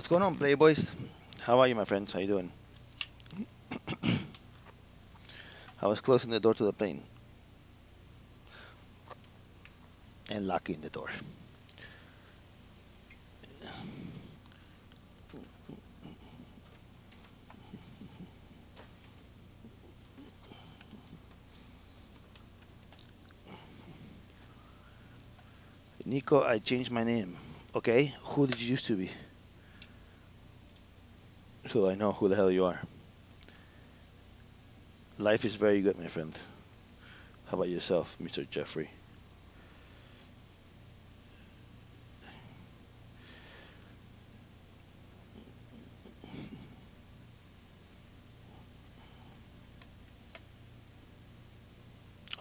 What's going on, Playboys? How are you, my friends? How you doing? I was closing the door to the plane and locking the door. Nico, I changed my name. Okay, who did you used to be? So I know who the hell you are. Life is very good, my friend. How about yourself, Mr. Jeffrey?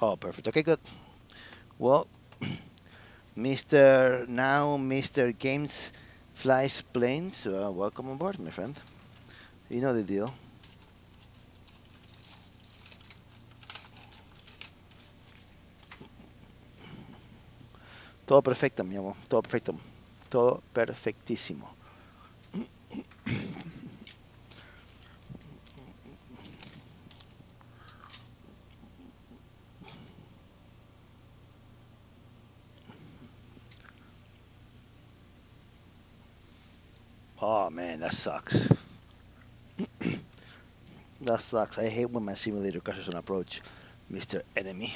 Oh, perfect. Okay, good. Well, Mr. Games Flies Planes, welcome aboard, my friend. You know the deal. Todo perfecto, mi amor. Todo perfecto. Todo perfectísimo. Oh man, that sucks. That sucks. I hate when my simulator crashes on approach, Mr. Enemy.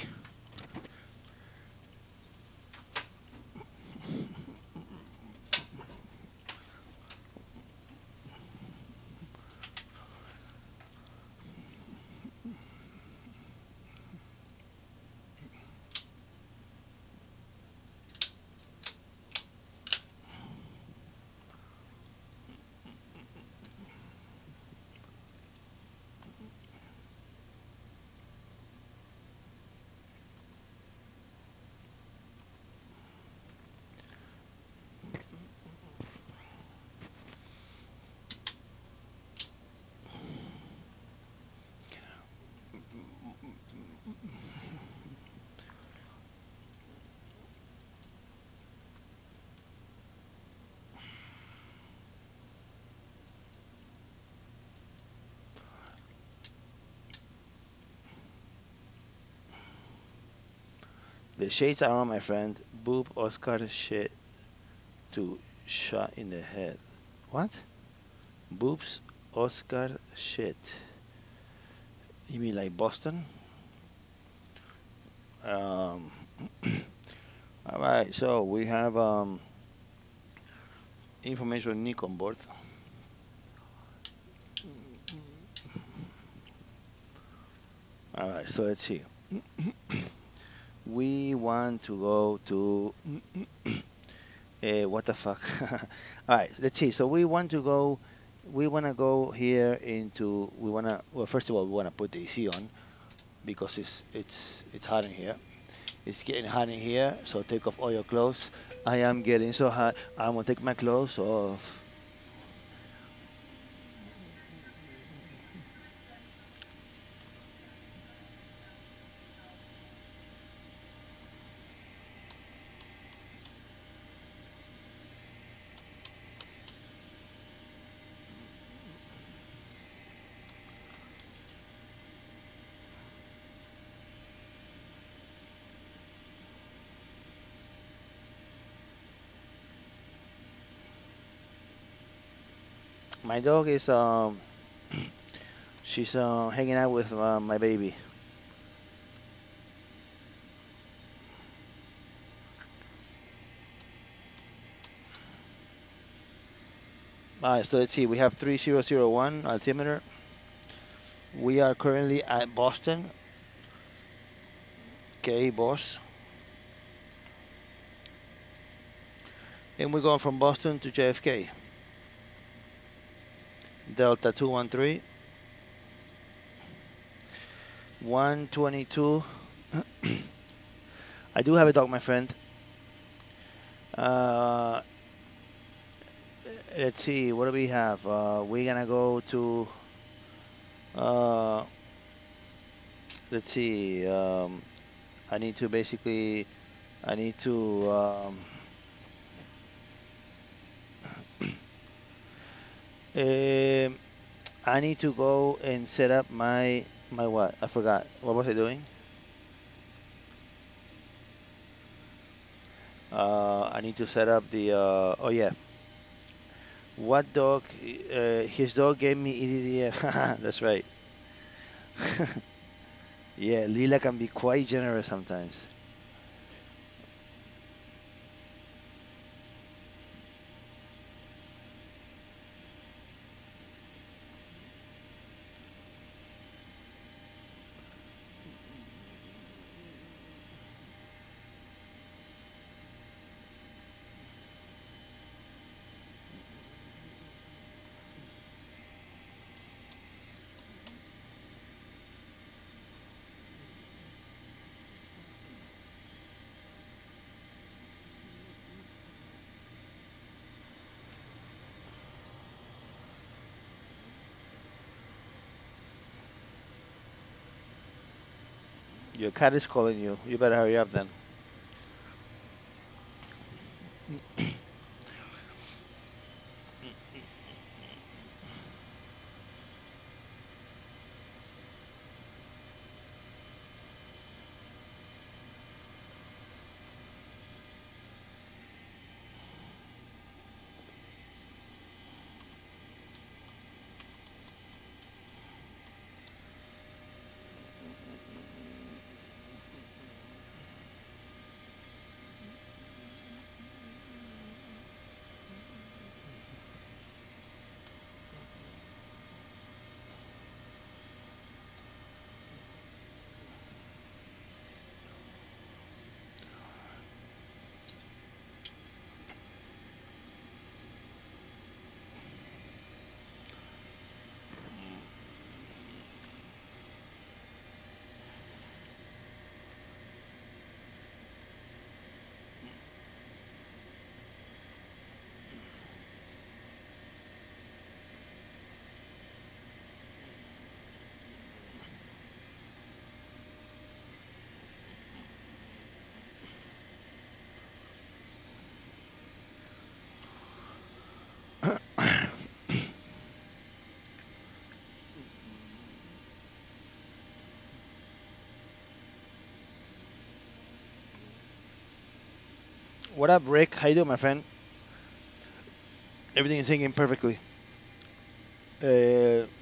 The shades are on, my friend. Boob Oscar shit to shot in the head. What? Boobs Oscar shit. You mean like Boston? All right, so we have information on Nick on board. All right, so let's see. We want to go to what the fuck? All right, let's see. So we want to go. We want to go here into. We want to. Well, first of all, we want to put the AC on because it's hot in here. It's getting hot in here. So take off all your clothes. I am getting so hot. I'm gonna take my clothes off. My dog is she's hanging out with my baby. All right, so let's see. We have 3001 altimeter. We are currently at Boston. Okay, boss. And we're going from Boston to JFK. Delta 213. 122. I do have a dog, my friend. Let's see, what do we have? We're gonna go to, let's see, I need to basically, I need to, Um, I need to go and set up my what? I forgot. What was I doing? I need to set up the. Oh yeah. What dog? His dog gave me EDDF. That's right. Yeah, Lila can be quite generous sometimes. Your cat is calling you. You better hurry up then. What up, Rick? How you doing, my friend? Everything is singing perfectly.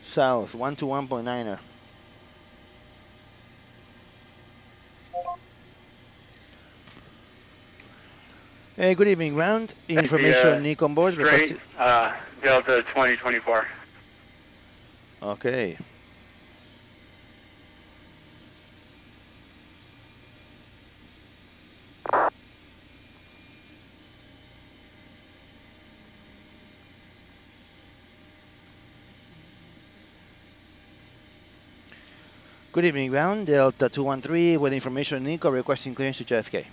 South, 1 to 1.9er. Good evening, round. Information, Nick on board. Straight, Delta 2024. Okay. Good evening, ground. Delta 213 with information, Nico requesting clearance to JFK.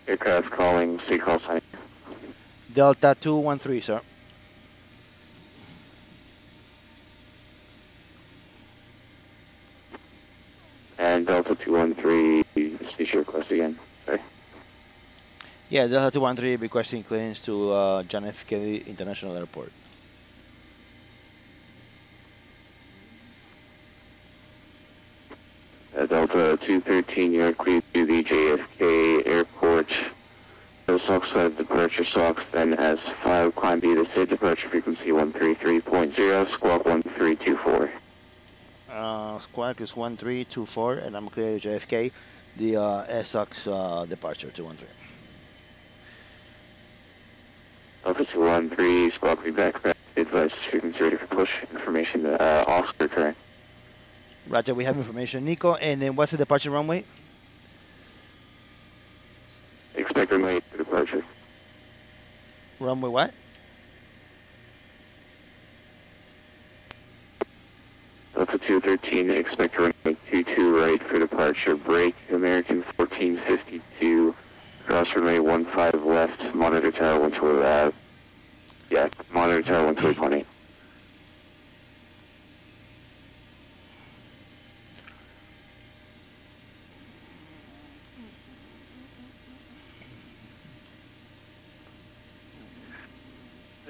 Aircraft calling, C Callsign. Delta 213, sir. And Delta 213, speech request again. Sorry. Yeah, Delta 213 requesting clearance to John F. Kennedy International Airport. Delta 213, you're cleared to the JFK Airport. SOX 5 departure, SOX then S5, climb B to state departure frequency 133.0, squawk 1324. Squawk is 1324, and I'm clear to JFK. The SOX departure 213. Delta 213, squawk feedback, advice frequency ready for push, information Oscar current. Roger, we have information, Nico. And then what's the departure runway? Expect runway for departure. Runway what? Delta 213, expect runway 22 right for departure. Break, American 1452, cross runway 15 left, monitor tower 120, monitor tower 120.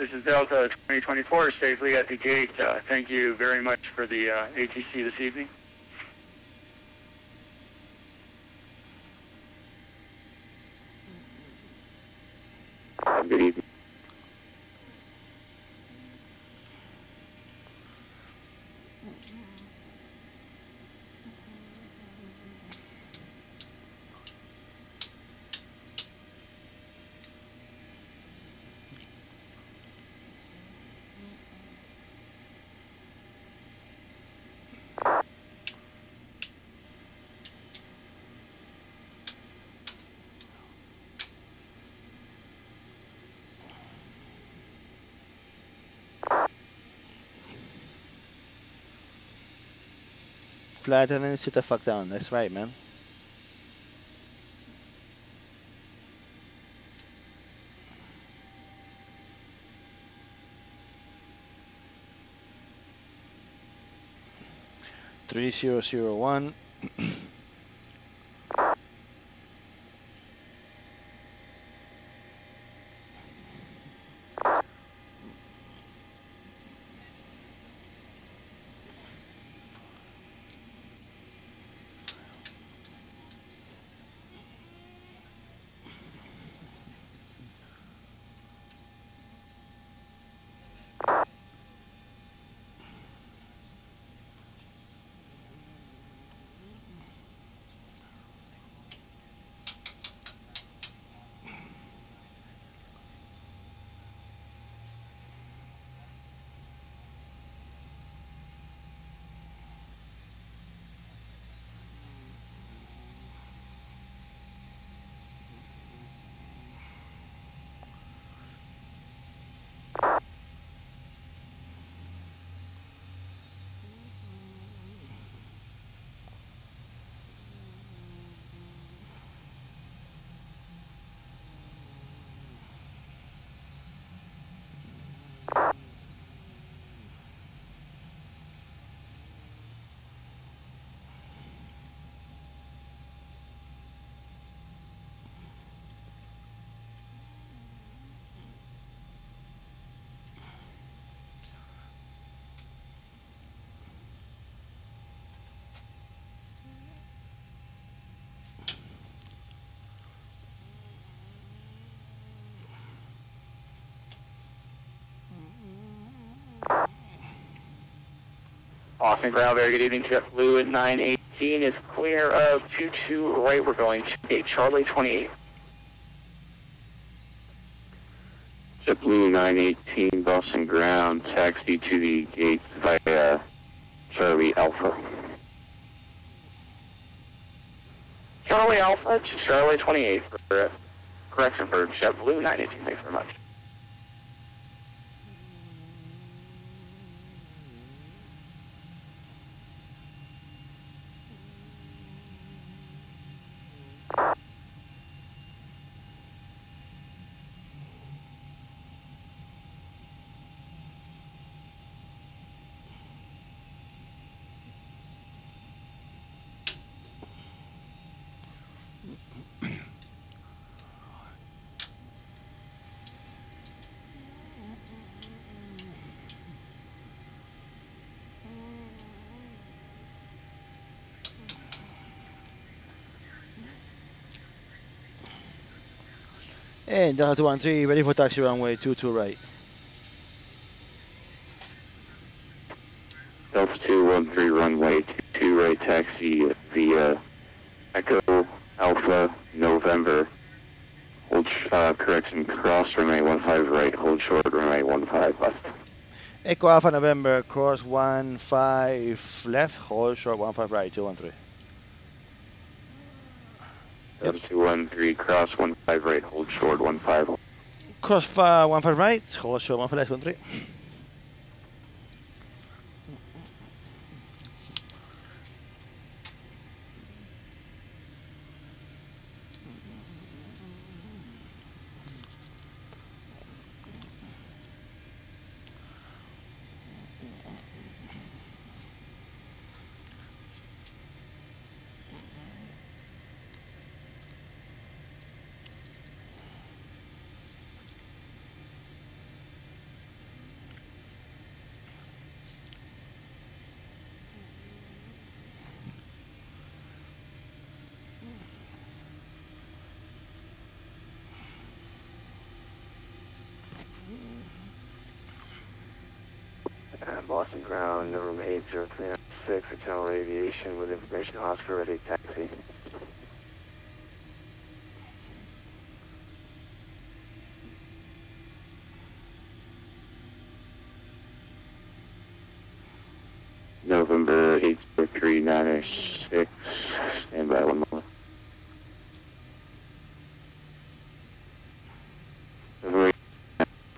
this is Delta 2024, safely at the gate. Thank you very much for the ATC this evening. Good evening. Flight attendant, sit the fuck down. That's right, man. Three 001. Austin ground, very good evening. JetBlue at 918 is clear of 22 right. We're going to gate Charlie 28. JetBlue 918, Boston ground, taxi to the gate via Charlie Alpha. Charlie Alpha to Charlie 28 for correction for JetBlue 918. Thanks very much. And Delta 213, ready for taxi runway 22 right. Delta 213, runway 22 right, taxi via Echo Alpha November. Hold correction, cross runway 15 right, hold short runway 15 left. Echo Alpha November, cross 15 left, hold short 15 right, 213. Delta 213, cross 15 right, hold short 15. Cross 15 right, hold short 15 left, 13. Boston ground, room 80396 for Channel Aviation with information Oscar ready taxi. November 84396, stand by one moment.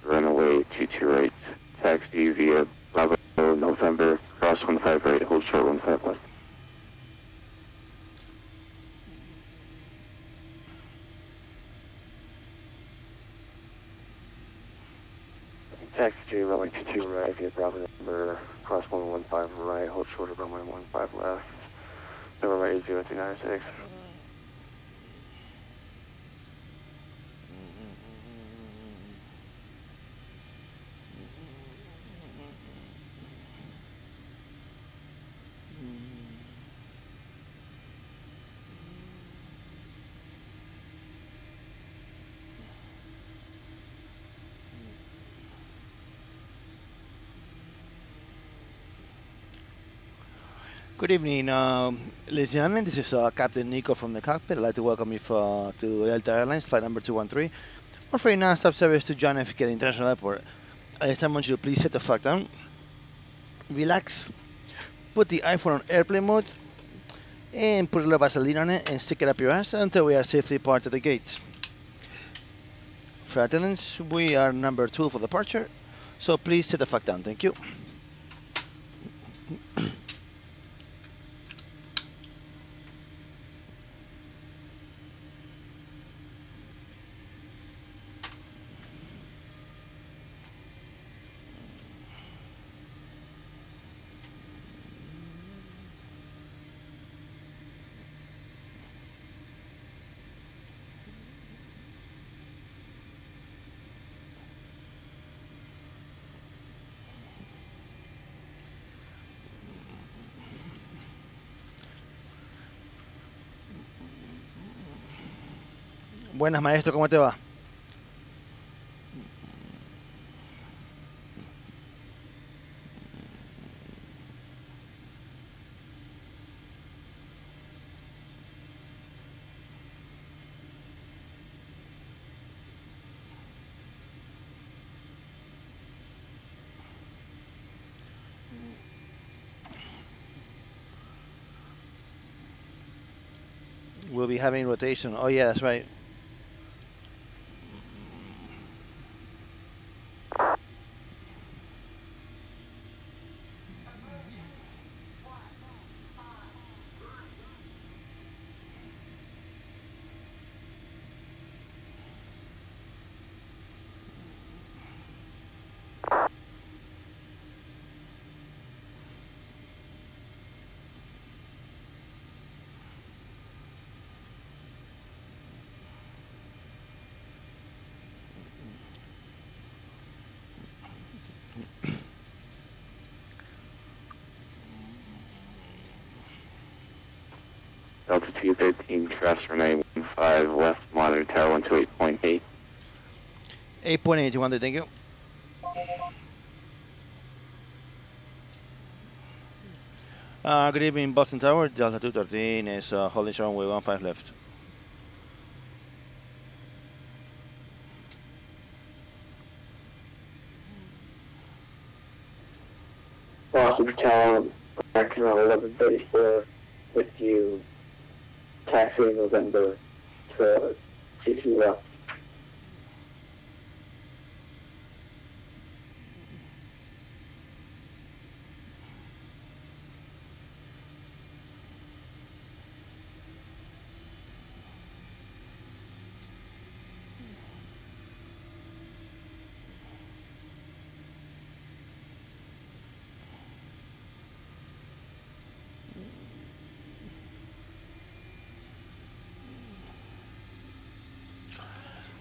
Runaway 22 right, taxi via Bravo November, cross 15 right, hold short 15 left. Taxi to runway 22 right via Bravo November, cross 115 right, hold short of runway 15 left, number right is 0296. Good evening, ladies and gentlemen. This is Captain Nico from the cockpit. I'd like to welcome you to Delta Airlines, flight number 213, offering non-stop service to John F. Kennedy International Airport. At this time, I want you to please set the fuck down, relax, put the iPhone on airplane mode, and put a little Vaseline on it and stick it up your ass until we are safely parked at the gates. For attendance, we are number 2 for departure, so please set the fuck down. Thank you. Buenas, maestro, ¿cómo te va? We'll be having rotation. Oh, yeah, that's right. Delta 213, cross runway 15 left, monitor tower 128.8. 8.8, you want to thank you. Good evening, Boston Tower. Delta 213 is holding short runway 15 left. Boston Tower, American 1134, with you, taxi November to CC left.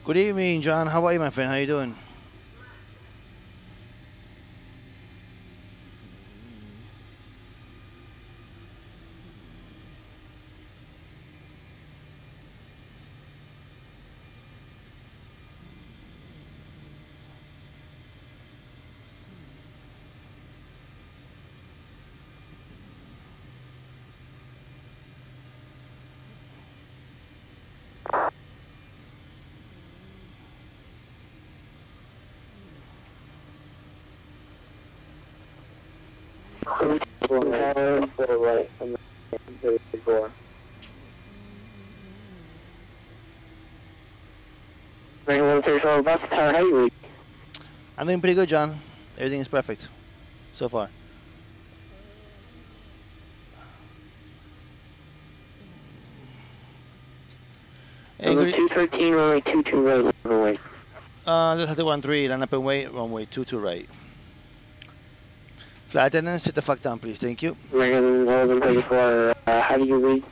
Good evening, John. How are you, my friend? How you doing? right. Right, 134, about the tower, how you read? I'm doing pretty good, John. Everything is perfect so far. Number 213, runway 22 right, runway. That's 13, land up and wait, runway 22 right. Flight attendant, sit the fuck down, please. Thank you. American 1134, how do you read?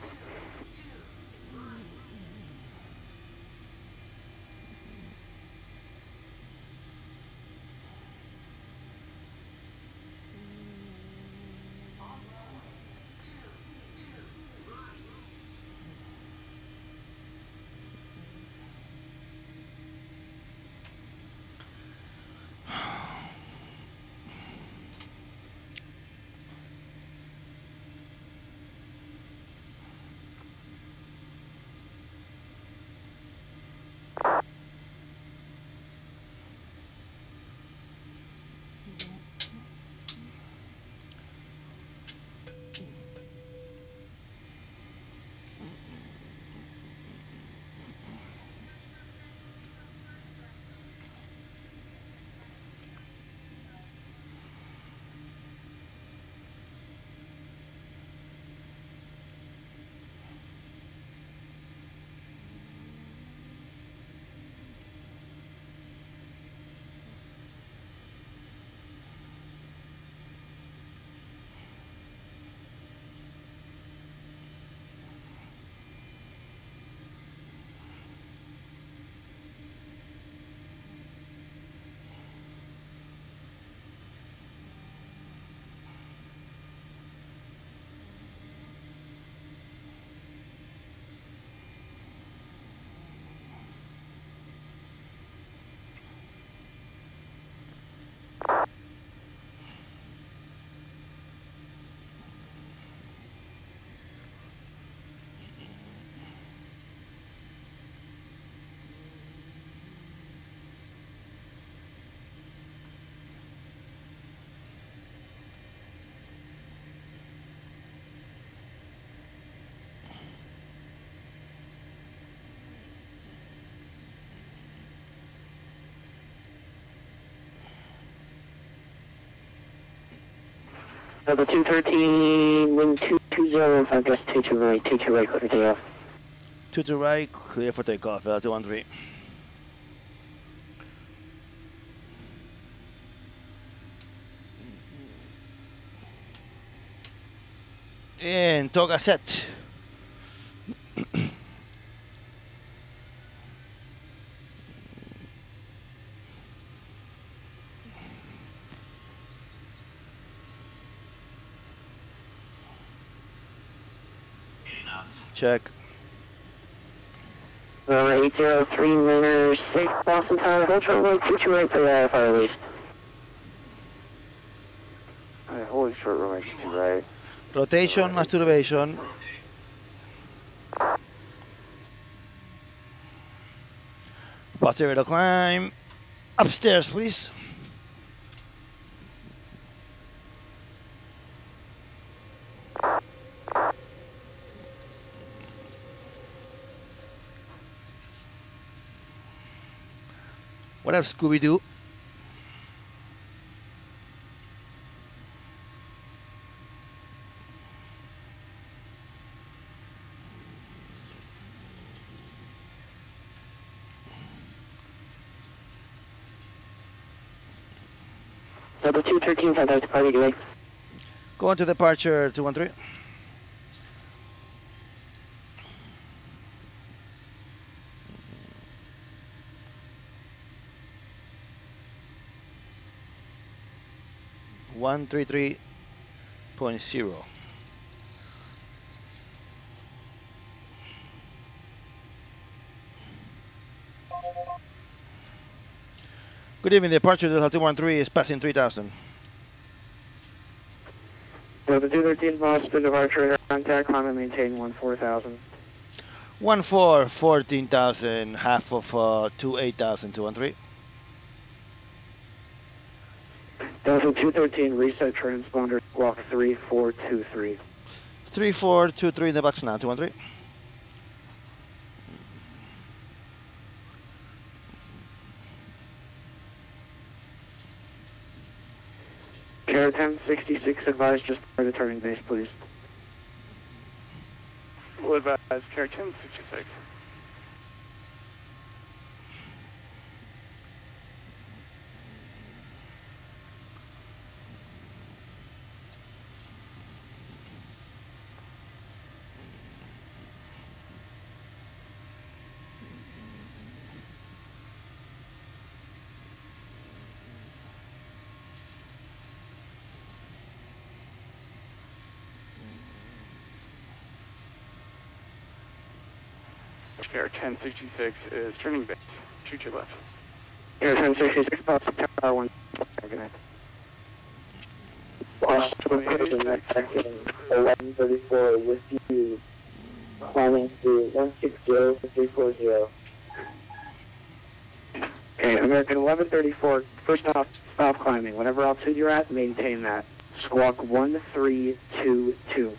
Number 213, wind 220, I guess 22 right, clear for takeoff. 22 right, clear for takeoff, 213. And toga set. Check. Number 803, Lunar 6, Boston Tower, hold runway 22 right for the fire release. Alright, holy short runway 22 right. Rotation, masturbation. Positive climb. Upstairs, please. What up, Scooby-Doo? Number 213, contact departure delay. Going to departure 213. One 133.0. Good evening. Departure Delta 213 is passing 3,000. Number 213, Boston departure, contact, climb and maintain 14,000. 14,000, half of 28,000, 213. Delta Delta 213, reset transponder, squawk 3423. 3423 in the box now, 213. Care 1066, advise just for the turning base, please. We'll advise Care 1066. Air 1066 is turning base. Shoot your left. Air 1066, possible tower 1. Boston, 1134 with you, climbing to 160340. Okay, American 1134, first off, stop climbing. Whatever altitude you're at, maintain that. Squawk 1322.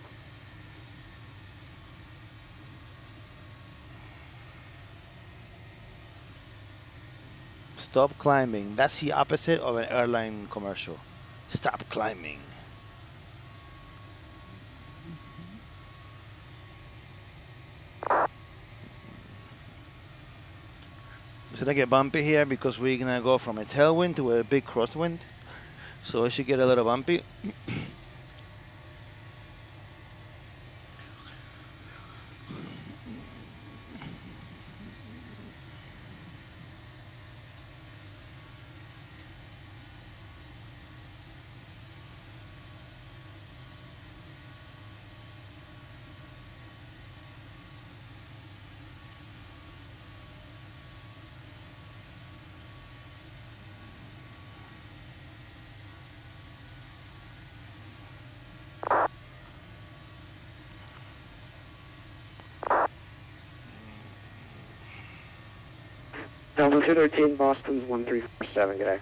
Stop climbing. That's the opposite of an airline commercial. Stop climbing. Should I get bumpy here because we're gonna go from a tailwind to a big crosswind? So it should get a little bumpy. Delta 213, Boston's 1347, good day.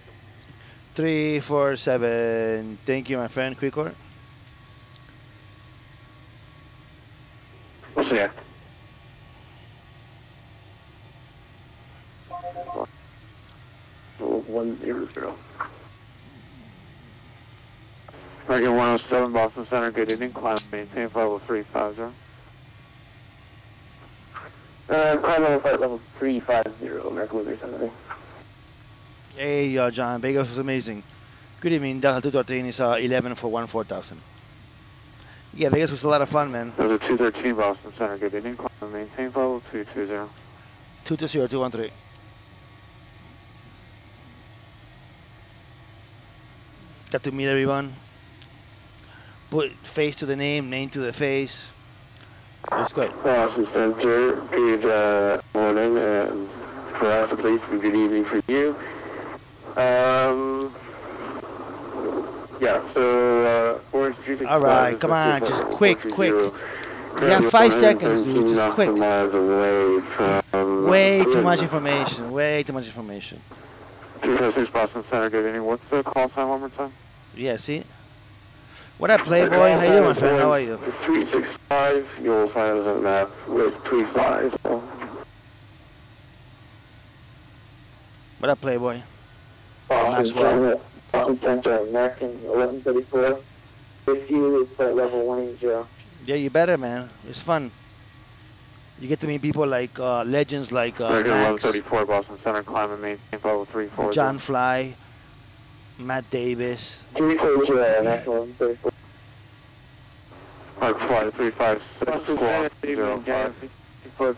347. Thank you, my friend. Quickor. We'll see ya. One zero zero. American 107, Boston Center, good evening. Climb maintain level 350. Climb level flight level 350, American 137. Hey, John. Vegas was amazing. Good evening. Delta 213 is 11 for 14,000. Yeah, Vegas was a lot of fun, man. Delta 213, Boston Center, good evening. Climb maintain level 220. 220, 213. Got to meet everyone. Put face to the name to the face. It was great. Boston Center, good morning, and for us at least, good evening for you. Yeah, so, Orange GTX. All right, come on, just quick. You have 5 seconds, dude, just quick. Way too much information, 206 Boston Center, good evening. What's the call time one more time? Yeah, see? What up, Playboy? How you doing, my friend? How are you? 365, you'll find us on the map with 35. What up, Playboy? Boston Center, American 1134 with you, is at level 180. Yeah, you better, man. It's fun. You get to meet people like legends like American Max, 1134, Boston Center, climb and maintain level 34. John Fly, Matt Davis. 340, American 1134. Park Fly 356, squawk 05.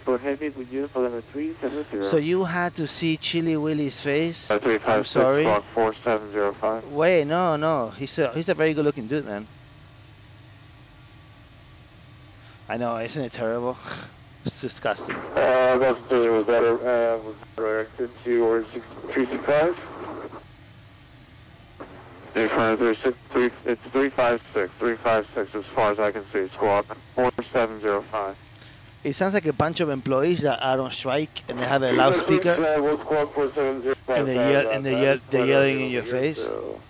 For heavy, would you for level 370? So you had to see Chili Willy's face? 356, I'm sorry. squawk 4705. Wait, no. He's a very good looking dude, man. I know, isn't it terrible? It's disgusting. That's was better, was directed to Orange 365. It's 356 as far as I can see, squawk 4705. It sounds like a bunch of employees that are on strike and they have a loudspeaker and they're yelling in your face. Oh.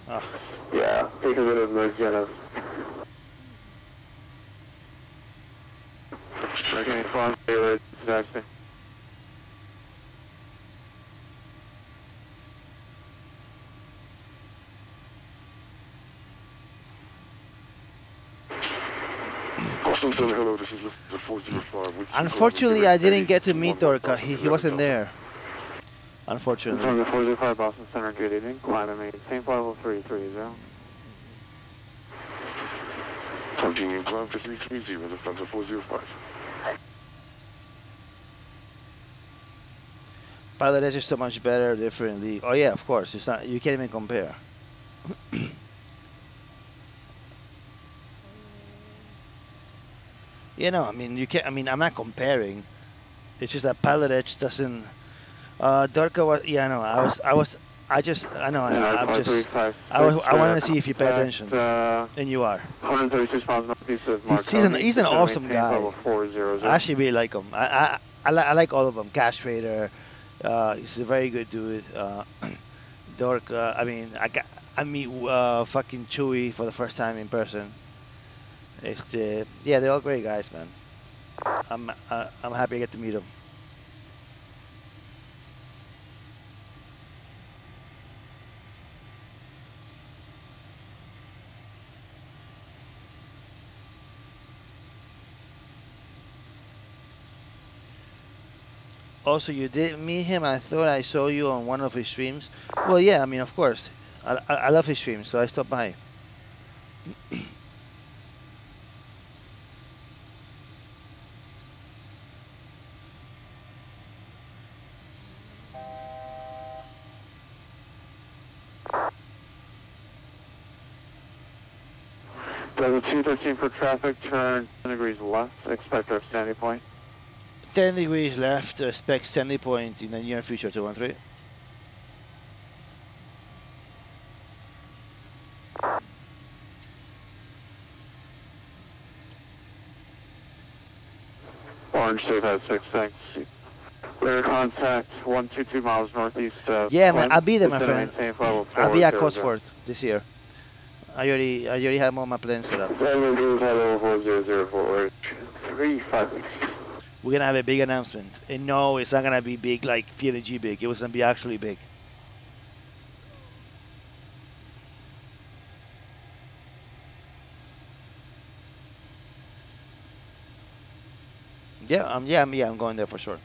Yeah, take a bit of Mergenos. Okay, farm failure, exactly. Hello, this is the 405. Unfortunately, I didn't get to meet Dorka. He wasn't there. Unfortunately. From the 405 Boston Center, good evening. Climb and maintain level 330. Continue climb to 330, the front of 405. Pilot Edge is so much better, differently. Oh yeah, of course. It's not. You can't even compare. You know, I mean, you can't. I mean, I'm not comparing. It's just that Pilot Edge doesn't. Dorka was. Yeah, no. I just. I know. I'm just. I wanted to see if you pay attention, and you are. 136 miles northeast of Mark. He's an awesome guy. I actually really like him. I like all of them. Cash Trader. He's a very good dude. Dorka. I mean, I meet fucking Chewy for the first time in person. Yeah, they're all great guys, man. I'm happy to get to meet them. Also, you did meet him. I thought I saw you on one of his streams. Well, yeah, I mean, of course. I love his streams, so I stopped by. Level 213 for traffic, turn 10 degrees left, expect our standing point. 10 degrees left, expect standing point in the near future, 213. Orange State has 6, thanks. Clear contact 122 miles northeast of yeah, man, I'll be there, my friend. I'll be at Cotsworth this year. I already have all my plans set up. Level 400 35. We're gonna have a big announcement, and no, it's not gonna be big like PLG big. It was gonna be actually big. Yeah, I'm going there for sure.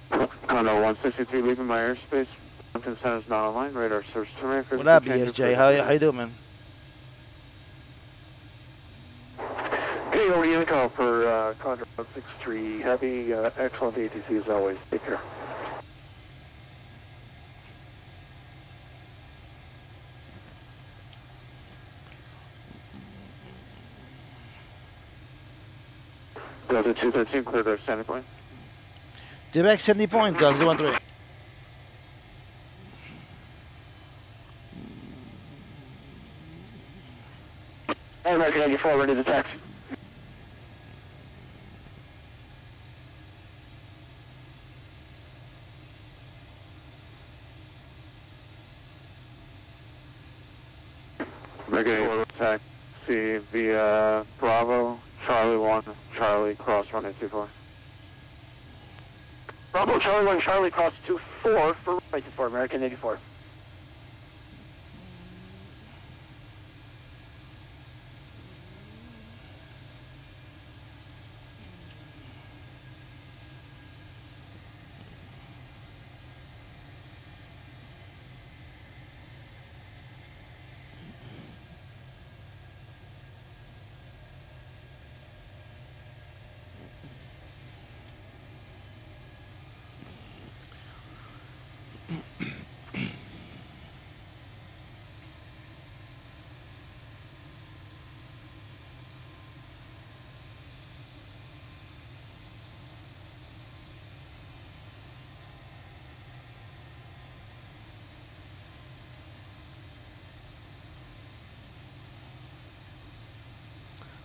Condo 163 leaving my airspace. Mountain Center's not online. Radar search to record. What up, BSJ? How you doing, man? Hey, Orion call for Condor 163. Happy, excellent ATC as always. Take care. Delta 213, clear their standing point. Direct standing point, Delta 213. American 84, ready to taxi. American 84, taxi via Bravo, Charlie 1, Charlie, cross runway 24. Bravo, Charlie 1, Charlie, cross 24 for runway 24, American 84.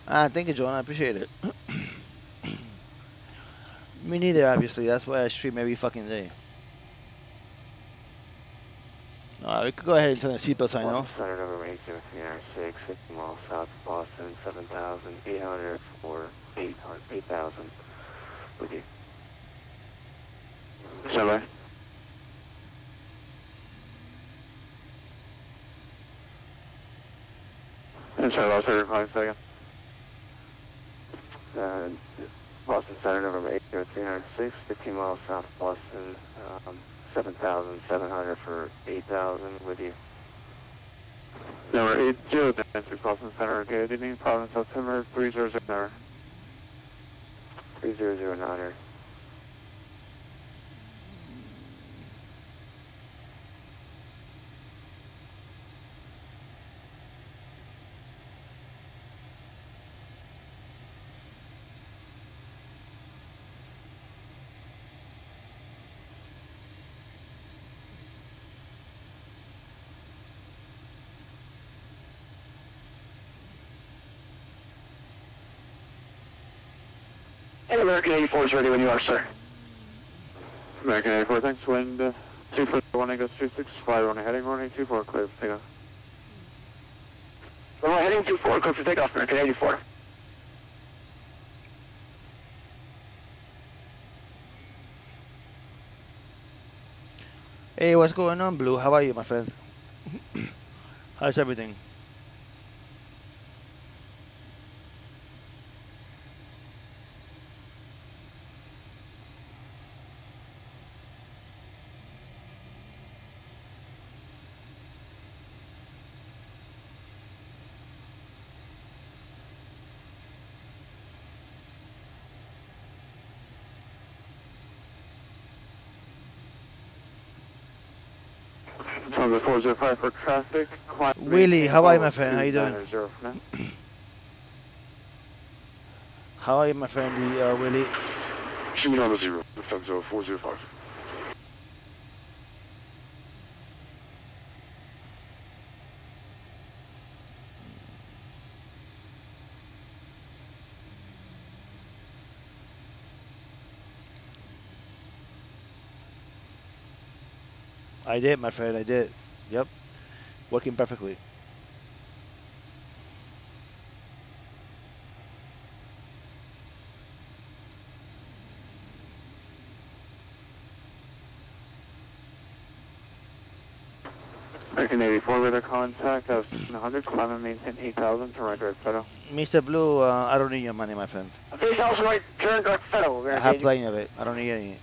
Thank you, John. I appreciate it. Me neither, obviously. That's why I stream every fucking day. you could go ahead and turn the seatbelt sign off. Center over 806, 50 miles south of Boston, 7,800 for 8,000. With you. Stand by. And sorry, lost 35 seconds. Boston Center, November 80306, 15 miles south of Boston, 7,700 for 8,000 with you. Number 8096 Boston Center, good evening, Providence, September 300. 3009. And American 84 is ready when you are, sir. American 84, thanks. Wind 241 Eagles 265, running heading, running 24, clear for takeoff. We're heading 24, clear for takeoff, American 84. Hey, what's going on, Blue? How are you, my friend? How's everything? Number 405 for traffic. Willie, how are you, my friend? How you doing? How are you, my friend, Willie? Number 0, Lufthansa 405. I did, my friend, I did. Yep. Working perfectly. American 84 radar contact, that was 100, climb and maintain 8,000, turn right direct Federal. Mr. Blue, I don't need your money, my friend. 3,000 right, turn direct Federal. I have plenty of it. I don't need any.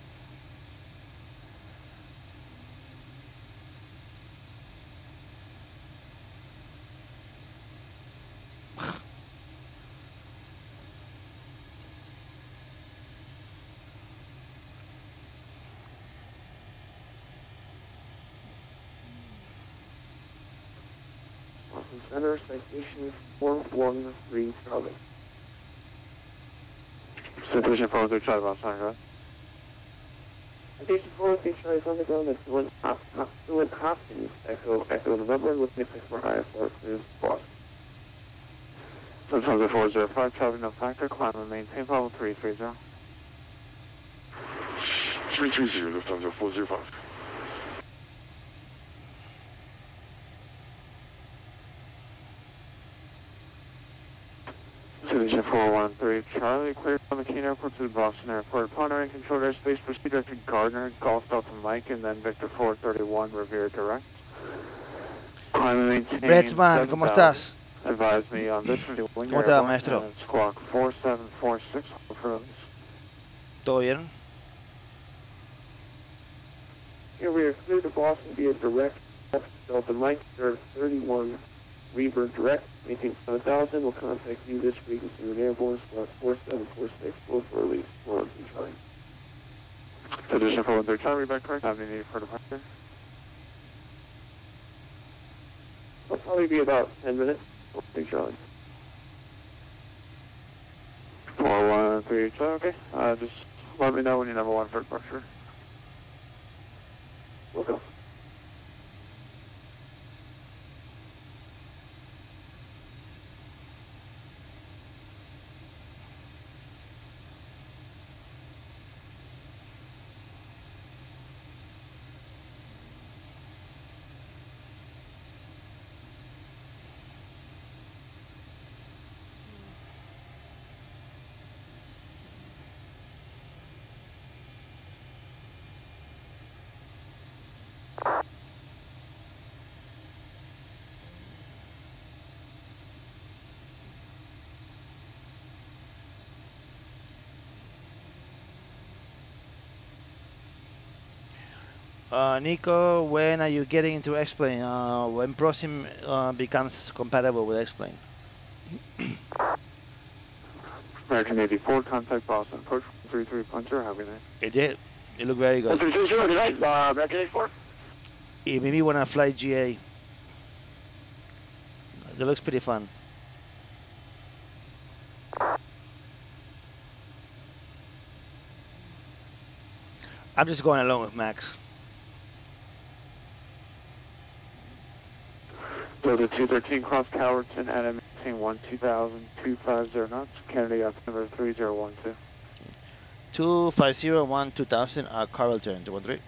Center, citation 413 Charlie. Citation 413 Charlie, boss, sign, right? Citation 413 Charlie is on the ground. That's Stuart Hopkins, Echo November, looking at 64 IFR, is Boston. Lufthansa 405, traveling no factor, climb and maintain, level 330. 330, Lufthansa 405. Division 413 Charlie, cleared from McKean Airport to the Boston Airport. Upon entering controlled airspace, proceed direct to Gardner, Golf Delta Mike, and then Victor 431, Revere direct. Climb and maintain. Bretzman, ¿cómo estás? Advise me on this when ¿Cómo te va, maestro? Squawk 4746, hold for release. ¿Todo bien? Here we are clear to Boston via direct Delta Mike, 31 Reaver direct, maintain 7,000. We'll contact you this frequency with airborne squawk 4746, hold for release. 113 Charlie. Division 413 Charlie, back correct. Have any need for departure? It'll probably be about 10 minutes. 113 Charlie. 413 Charlie, okay. Just let me know when you're number 1 for departure. Welcome. Nico, when are you getting into X-Plane? When ProSim becomes compatible with X-Plane? American 84, contact Boston. Approach 33 Puncher, have a good night. It did. It looked very good. 130, good night. American 84. It made me want to fly GA. That looks pretty fun. I'm just going along with Max. Delta 213, cross Calverton at a maintain 12000, 250 knots. Kennedy altimeter 3012. 250 2000 Carrollton, 213.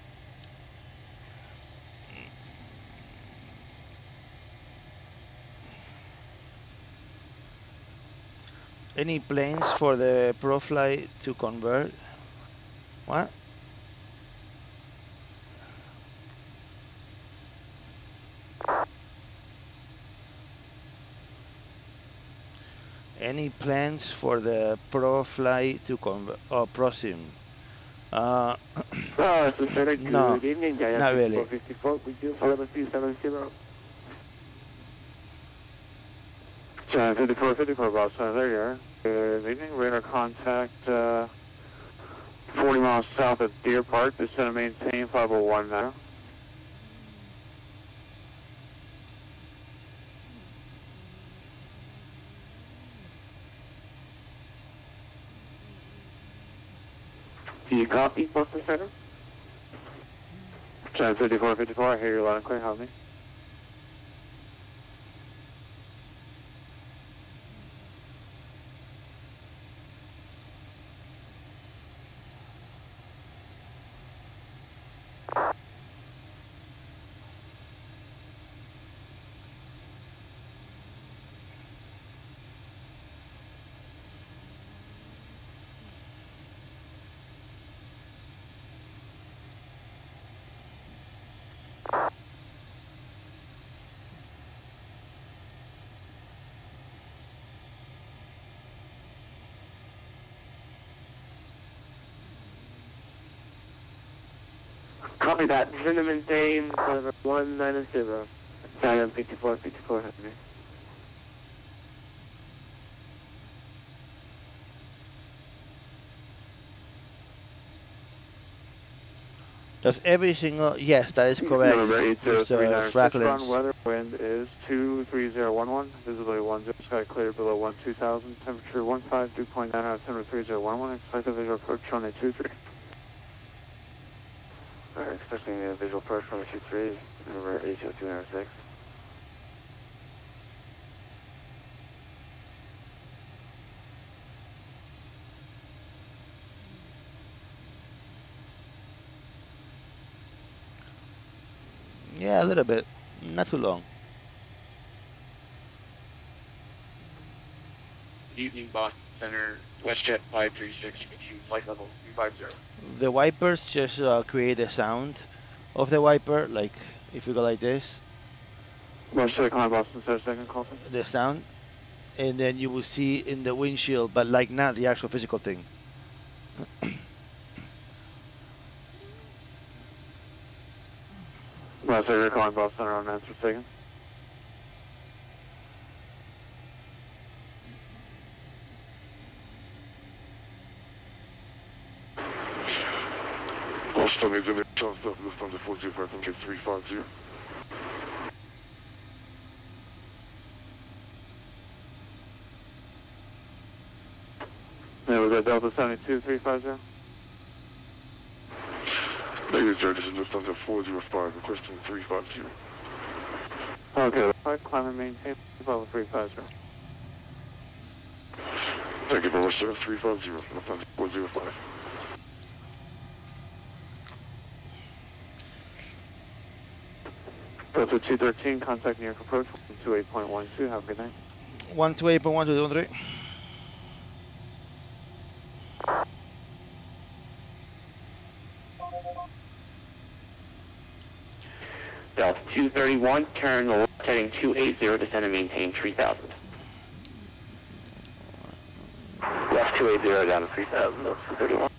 Any planes for the ProFly to convert? What? Any plans for the ProFly to convert? Oh, ProSim. No, Good evening, not really. 454, we do 11270. 54, Boston, there you are. Good evening, radar contact 40 miles south of Deer Park, descend and maintain 501 now. Do you copy, Boston Center? 54, I hear you loud and clear, help me. Copy that. Cinnamon Dame, 190. Diane 54, have me. Does every single... Yes, that is correct. Number Mr. Fracklin's. Weather wind is 23011, visibility 10, sky clear below 12,000, temperature 15, dew point 9 out of 10, 3011, expected visual approach on a 23. Alright, expecting a visual approach from the 23, number 80206. Yeah, a little bit. Not too long. Evening, Boston Center, WestJet 536, flight level 350. The wipers just create the sound of the wiper, like if you go like this, WestJet, climb Boston Center, second call. the sound, and then you will see in the windshield, but like not the actual physical thing. WestJet, calling Boston Center on answer second. Boston is in the chance of Lufthansa 405 from 350. Yeah, was that Delta 72, 350? Ladies and gentlemen, this is Lufthansa 405 requesting 350. Okay, right, climb and maintain level 350. Thank you very much, sir. 350, Lufthansa 405. Delta 213, contact New York approach 128.12. Have a good night. 128.1 to 3. Delta 231, turn left heading 280, descend and maintain 3000. Left 280 down to 3000, Delta 231.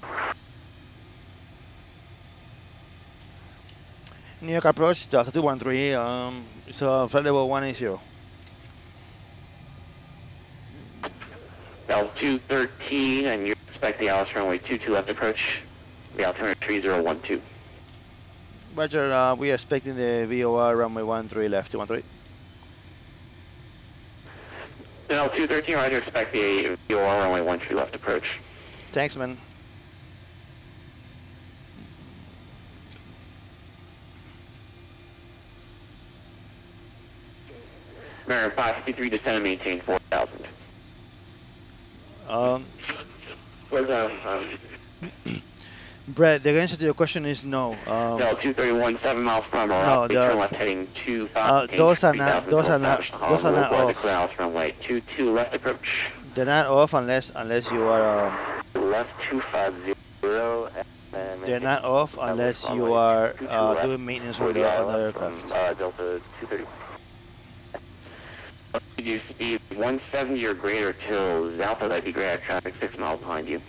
New York approach, Delta 213, so flight level 180. Bell 213, and you expect the Alice runway 22 left approach, the altimeter 3012. Roger, we are expecting the VOR runway 13 left, 213. Bell 213, roger, expect the VOR runway 13 left approach. Thanks, man. American 553, descend and maintain 4,000. Brett, the answer to your question is no. Bell 231, 7 miles per hour. No, turn left heading 2,000. those are not off. Alice runway 22 left approach. They're not off unless you are. Left 250. They're not off unless you are doing maintenance on the aircraft. Delta 230. You speed 170 or greater till Alpha, that'd be great. Traffic 6 miles behind you.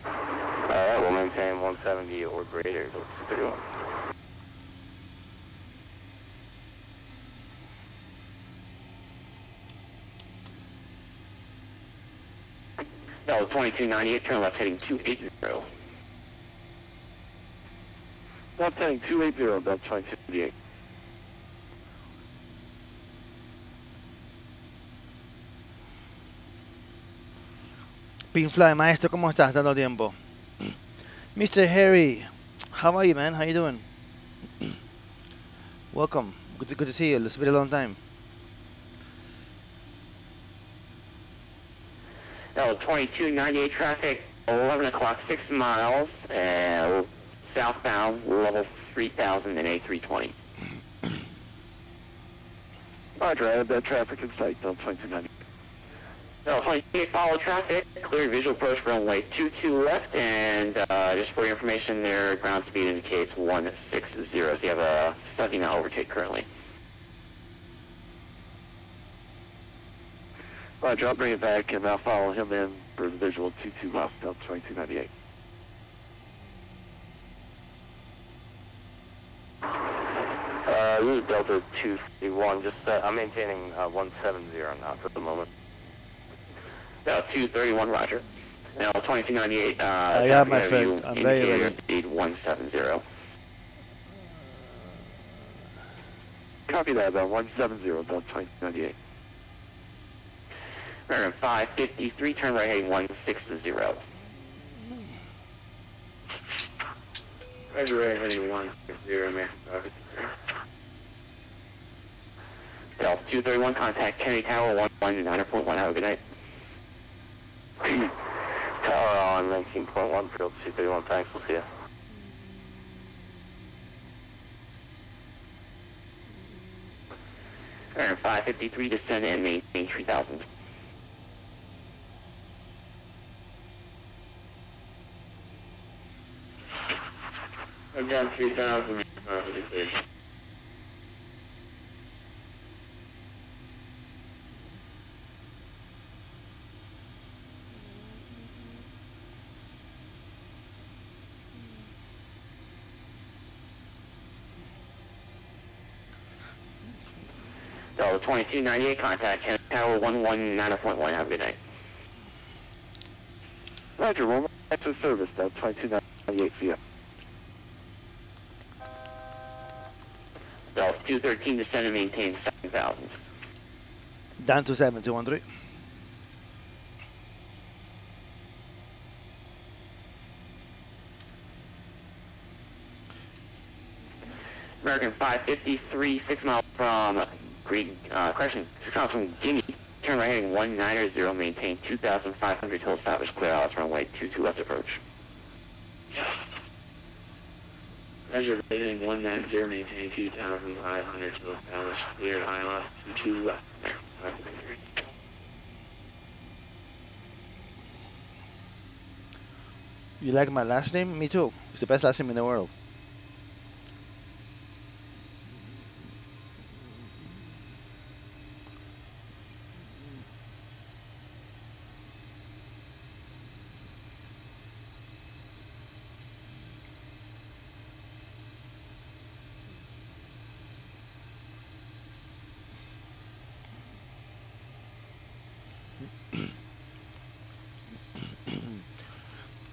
Alright, we'll maintain 170 or greater till 231. That was 2298, turn left heading 280. Left heading 280, Bell 2298. Pinfly, maestro, ¿cómo estás? Tanto tiempo. Mr. Harry, how are you, man? How you doing? Welcome. Good to see you. It's been a long time. That was 2298 traffic, 11 o'clock, 6 miles, southbound, level 3000 and A320. Roger, I have that traffic in sight, Bell 2298. So, 28 follow traffic, clear visual approach for runway 22 left, and just for your information, their ground speed indicates 160, so you have a 70-mile overtake currently. Roger, I'll bring it back and I'll follow him in for the visual 22 left, Bell 2298. This is Delta 231, just I'm maintaining 170 now for the moment. Delta 231, roger. Now 2298, yeah, my friend, I'm very ready. Speed 170. Copy that, Bell 170, Bell 2298. American 553, turn right heading 160. Roger, right heading 160, American 553. Delta 231, contact Kennedy Tower 119.1, have a good night. Tower on 19.1, Field 231, thanks, we'll see you. American 553, descend and maintain 3000. Again, 3000, Delta 2298, contact Kennedy Tower 119.1, have a good night. Roger, we'll back to service, Bell 2298, see ya. Delta 213, descend and maintain 7000. Down to 7213. American 553, 6 miles from correction, 6 miles from Guinea. Turn right heading 190, maintain 2,500 till established clear Alice runway 22 left approach. Measure heading 190, maintain 2,500 till established clear Alice 22 left. You like my last name? Me too. It's the best last name in the world.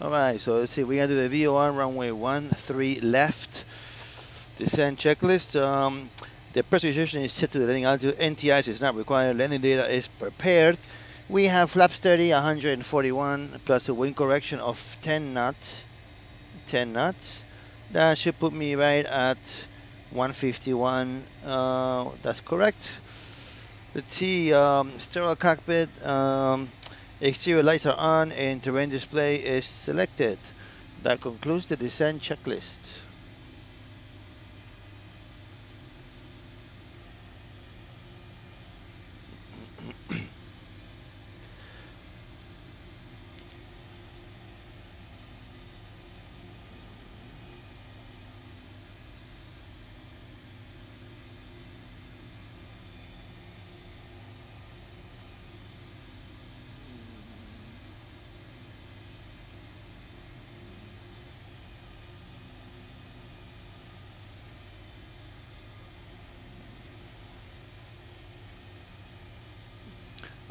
All right, so let's see. We're gonna do the VOR runway 13 left. Descent checklist. The pressurization is set to the landing altitude. NTIs is not required. Landing data is prepared. We have flaps 30, 141, plus a wind correction of 10 knots. 10 knots. That should put me right at 151. That's correct. Let's see. Sterile cockpit. Exterior lights are on and terrain display is selected. That concludes the descent checklist.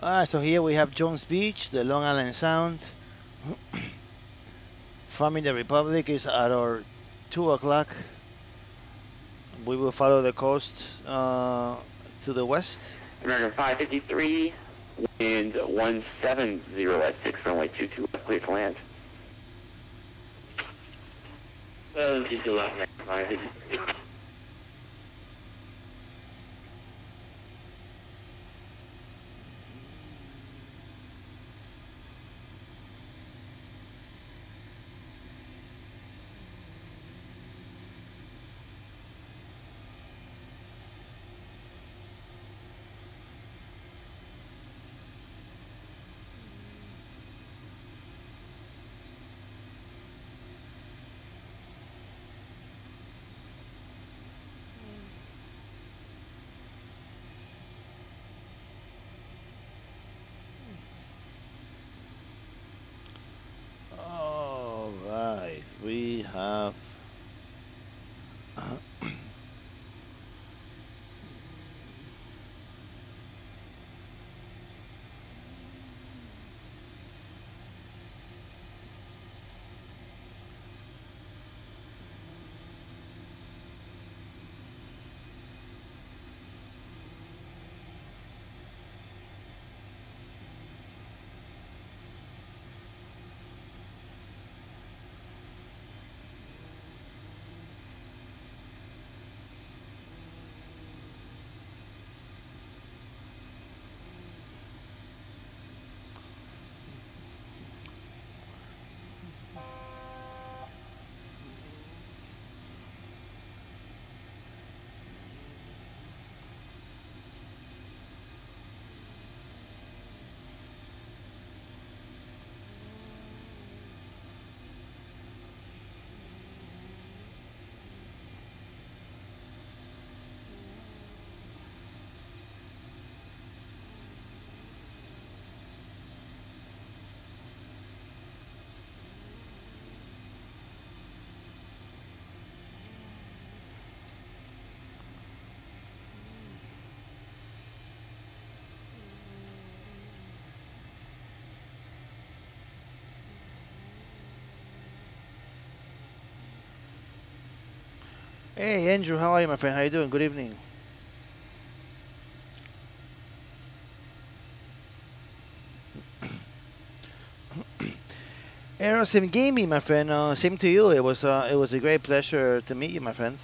Alright, so here we have Jones Beach, the Long Island Sound. Farming the Republic is at our 2 o'clock. We will follow the coast to the west. American 553, wind 170 at 6 runway 22, clear to land. This is the last next 553. We have Hey Andrew, how are you, my friend? How you doing? Good evening. Aerosim Gaming, my friend. Same to you. It was a great pleasure to meet you, my friend.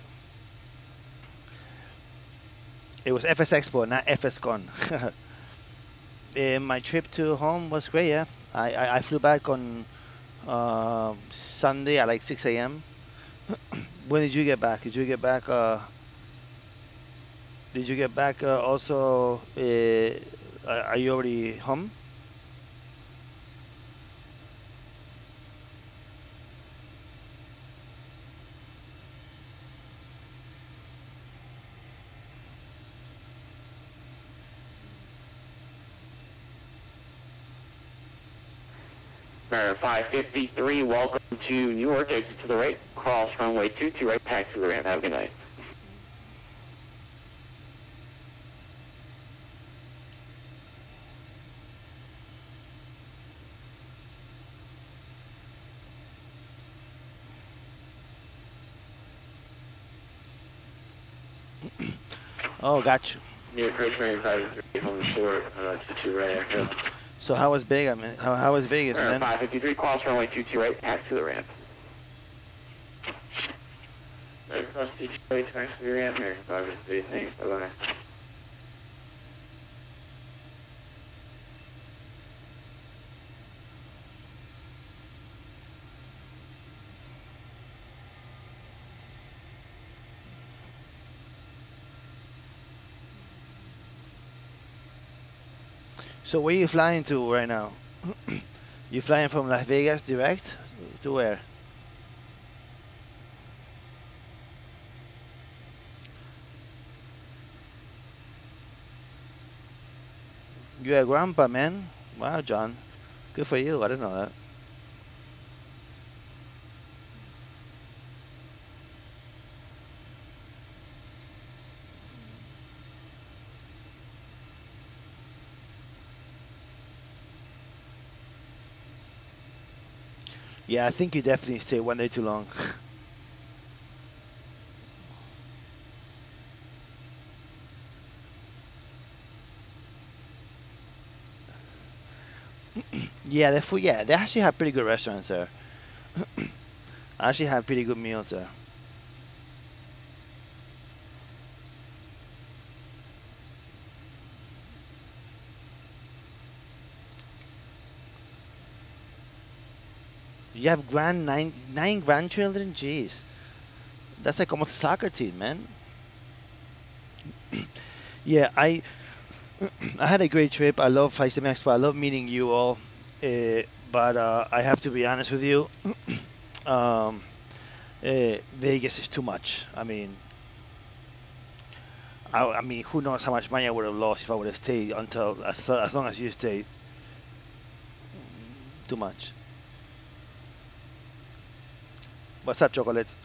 It was FS Expo, not FSCon. My trip to home was great. Yeah, I flew back on Sunday at like 6 a.m. When did you get back? Did you get back? Did you get back also? Are you already home? American 553, welcome to Newark, exit to the right, cross runway 22, right, taxi to the ramp. Have a good night. Oh, got you. Near approach runway 53 from the short, 22 right echo. So how was Vegas, man? How was Vegas, man? 553, cross runway 22 right, taxi to the ramp. Cross 22 right, taxi to the ramp here. 553, thanks, bye-bye. So where are you flying to right now? You flying from Las Vegas direct to where? You're a grandpa, man. Wow, John. Good for you. I didn't know that. Yeah, I think you definitely stay one day too long. Yeah, the food. Yeah, they actually have pretty good restaurants there. I actually have pretty good meals there. You have nine grandchildren? Jeez. That's like almost a soccer team, man. Yeah, I had a great trip. I love VATSIM Expo. I love meeting you all. But I have to be honest with you. Vegas is too much. I mean, who knows how much money I would have lost if I would have stayed until as long as you stayed. Too much. What's up, chocolates?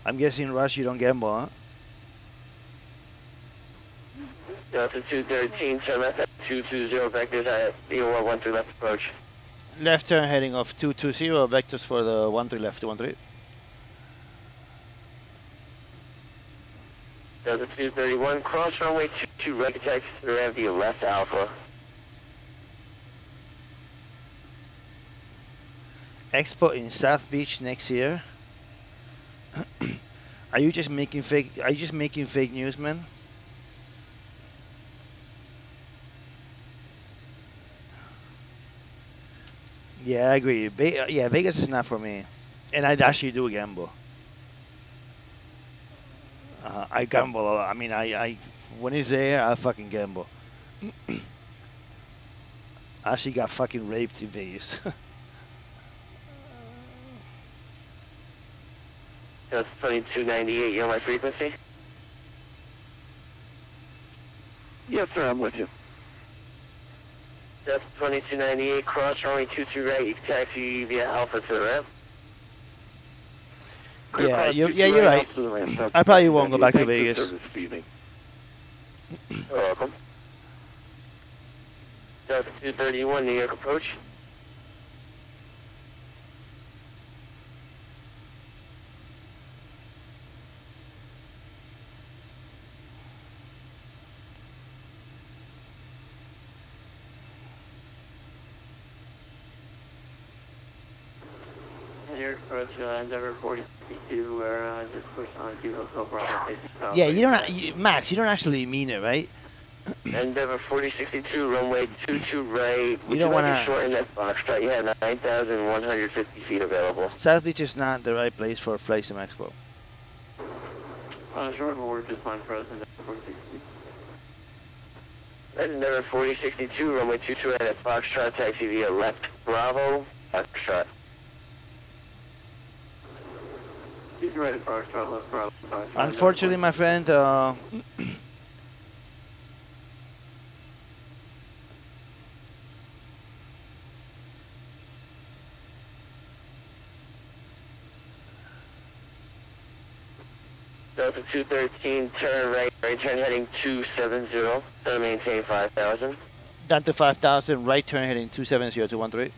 I'm guessing, Rush, you don't gamble, huh? Delta 213, turn left at 220, vectors at 013 left approach. Left turn heading of 220, vectors for the 13 left, 13. Delta 231, cross runway 22 right, taxi to the ramp via left alpha. Expo in South Beach next year. Are you just making fake news, man? Yeah, I agree. Yeah, Vegas is not for me, and I actually do gamble. I gamble a lot. I mean, I when it's there, I fucking gamble. I actually got fucking raped in Vegas. That's 2298, you know my frequency? Yes, sir, I'm with you. That's 2298, cross runway 22 right, you can taxi via alpha to the ramp. Yeah, you're right. I probably won't go back to Vegas. You're welcome. Delta 231, New York approach. New York approach, Endeavor 42, where just push on 2 Hotel Bravo. Yeah, Max, you don't actually mean it, right? Endeavor 4062, runway 22 right. You don't want to shorten that Foxtrot. You have 9,150 feet available. South Beach is not the right place for VATSIM Expo. Short forward, just fine for us. Endeavor 4062. Endeavor 4062, runway 22 right at Foxtrot, taxi via left Bravo, Foxtrot. Right at Foxtrot, left Bravo. Unfortunately, my friend, Delta 213, turn right, turn heading 270, to maintain 5,000. down to 5,000, right turn heading 270 213.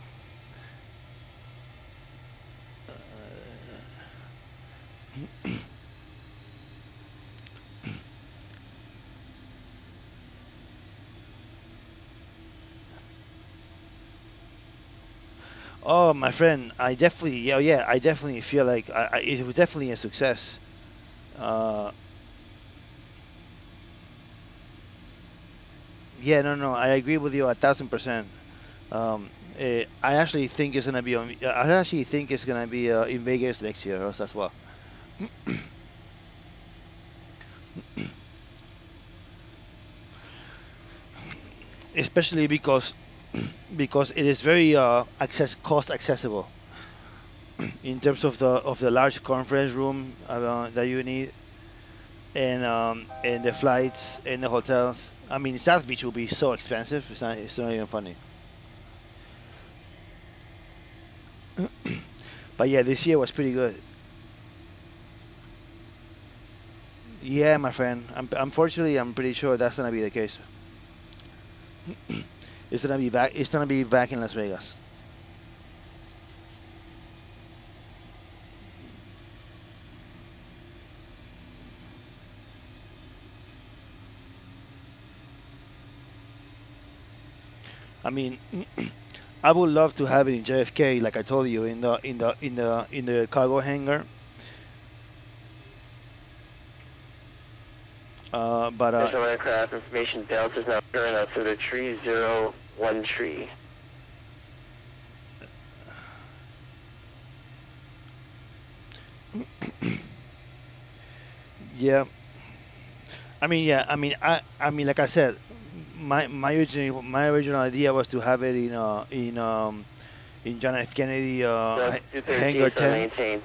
Oh, my friend, I definitely, yeah, I definitely feel like it was definitely a success. Yeah, no, I agree with you 1,000%. I actually think it's gonna be on. I actually think it's gonna be in Vegas next year also as well. Especially because it is very cost accessible in terms of the large conference room that you need, and the flights and the hotels. I mean, South Beach will be so expensive. It's not even funny. But yeah, this year was pretty good. Yeah, my friend. Unfortunately, I'm pretty sure that's gonna be the case. It's gonna be back. It's gonna be back in Las Vegas. I mean, I would love to have it in JFK, like I told you, in the cargo hangar. But Visual aircraft information Delta is now current up to the 301 tree. yeah, I mean, yeah, I mean, like I said, my original idea was to have it in John F. Kennedy hangar 10. Maintained.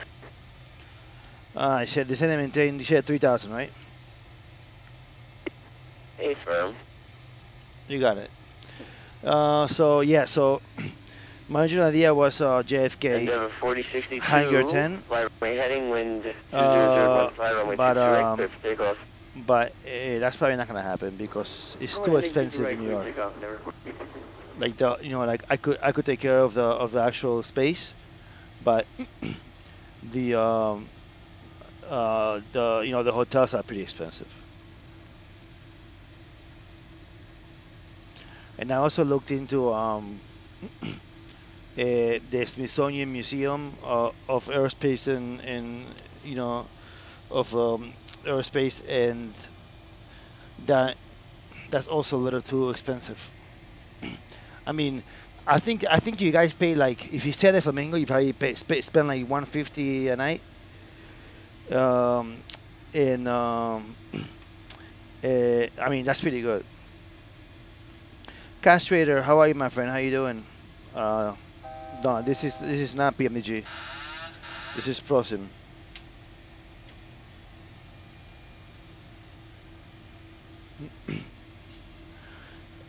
I said they said they maintained. You said 3,000, right? A firm. You got it. So yeah, so my original idea was JFK Endeavor 4062. hangar 10. Fly runway heading wind 2001. Fly runway But 22 right, clear for takeoff. but that's probably not gonna happen because it's too expensive in New York. Like like I could take care of the actual space, but the the hotels are pretty expensive. And I also looked into the Smithsonian Museum of Aerospace and of aerospace, and that's also a little too expensive. I mean, I think you guys pay, like, if you stay at Flamingo, you probably spend like 150 a night. And I mean, that's pretty good. Castrator, how are you, my friend? How you doing? No, this is not PMG. This is Prosim.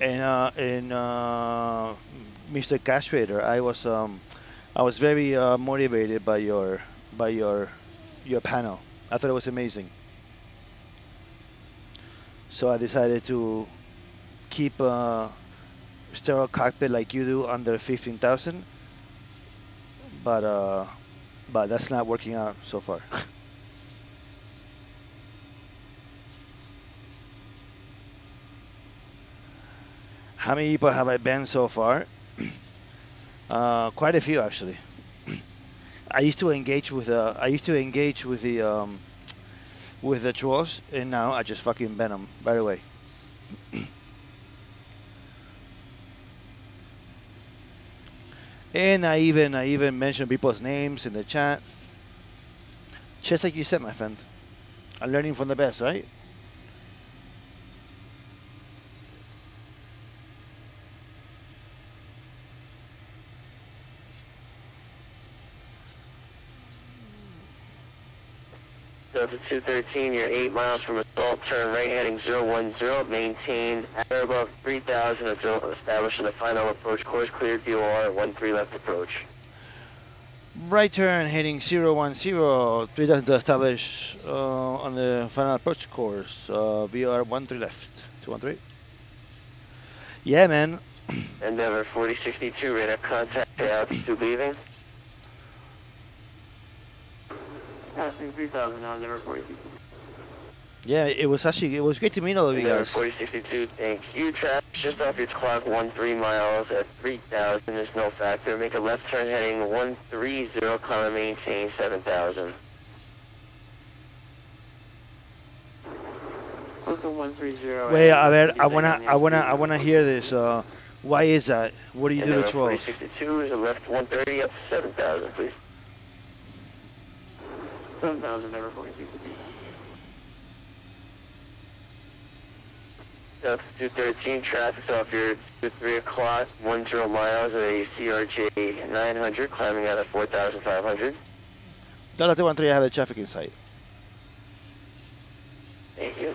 And Mr. Castrator, I was very motivated by your panel. I thought it was amazing. So I decided to keep sterile cockpit like you do under 15,000, but that's not working out so far. How many people have I been so far? Quite a few, actually. I used to engage with the trolls, and now I just fucking ban them right away. And I even mention people's names in the chat. Just like you said, my friend. I'm learning from the best, right? Delta 213, you're 8 miles from assault, turn right heading 010, maintain at or above 3,000 until establishing the final approach course, cleared VOR, 13 left approach. Right turn heading 010, 3,000 to establish on the final approach course, VR 13 left, 213. Yeah, man. Endeavor 4062, radar contact, altitude leaving. Passing 3,000 now, Endeavor 4062. Yeah, it was great to meet all of you Endeavor guys. 4062, thank you. Traffic just off your clock, 13 miles at 3,000. There's no factor. Make a left turn heading 130, climb maintain 7,000. Welcome 130. Wait, a ver, I wanna hear this. Why is that? What do you do to 12? 4062 is a left 130 up to 7,000, please. 7,000, Endeavor 4062. That's 213, traffic's off your 3 o'clock, 10 miles at a CRJ 900, climbing out at 4,500. Delta 213, I have the traffic in sight. Thank you.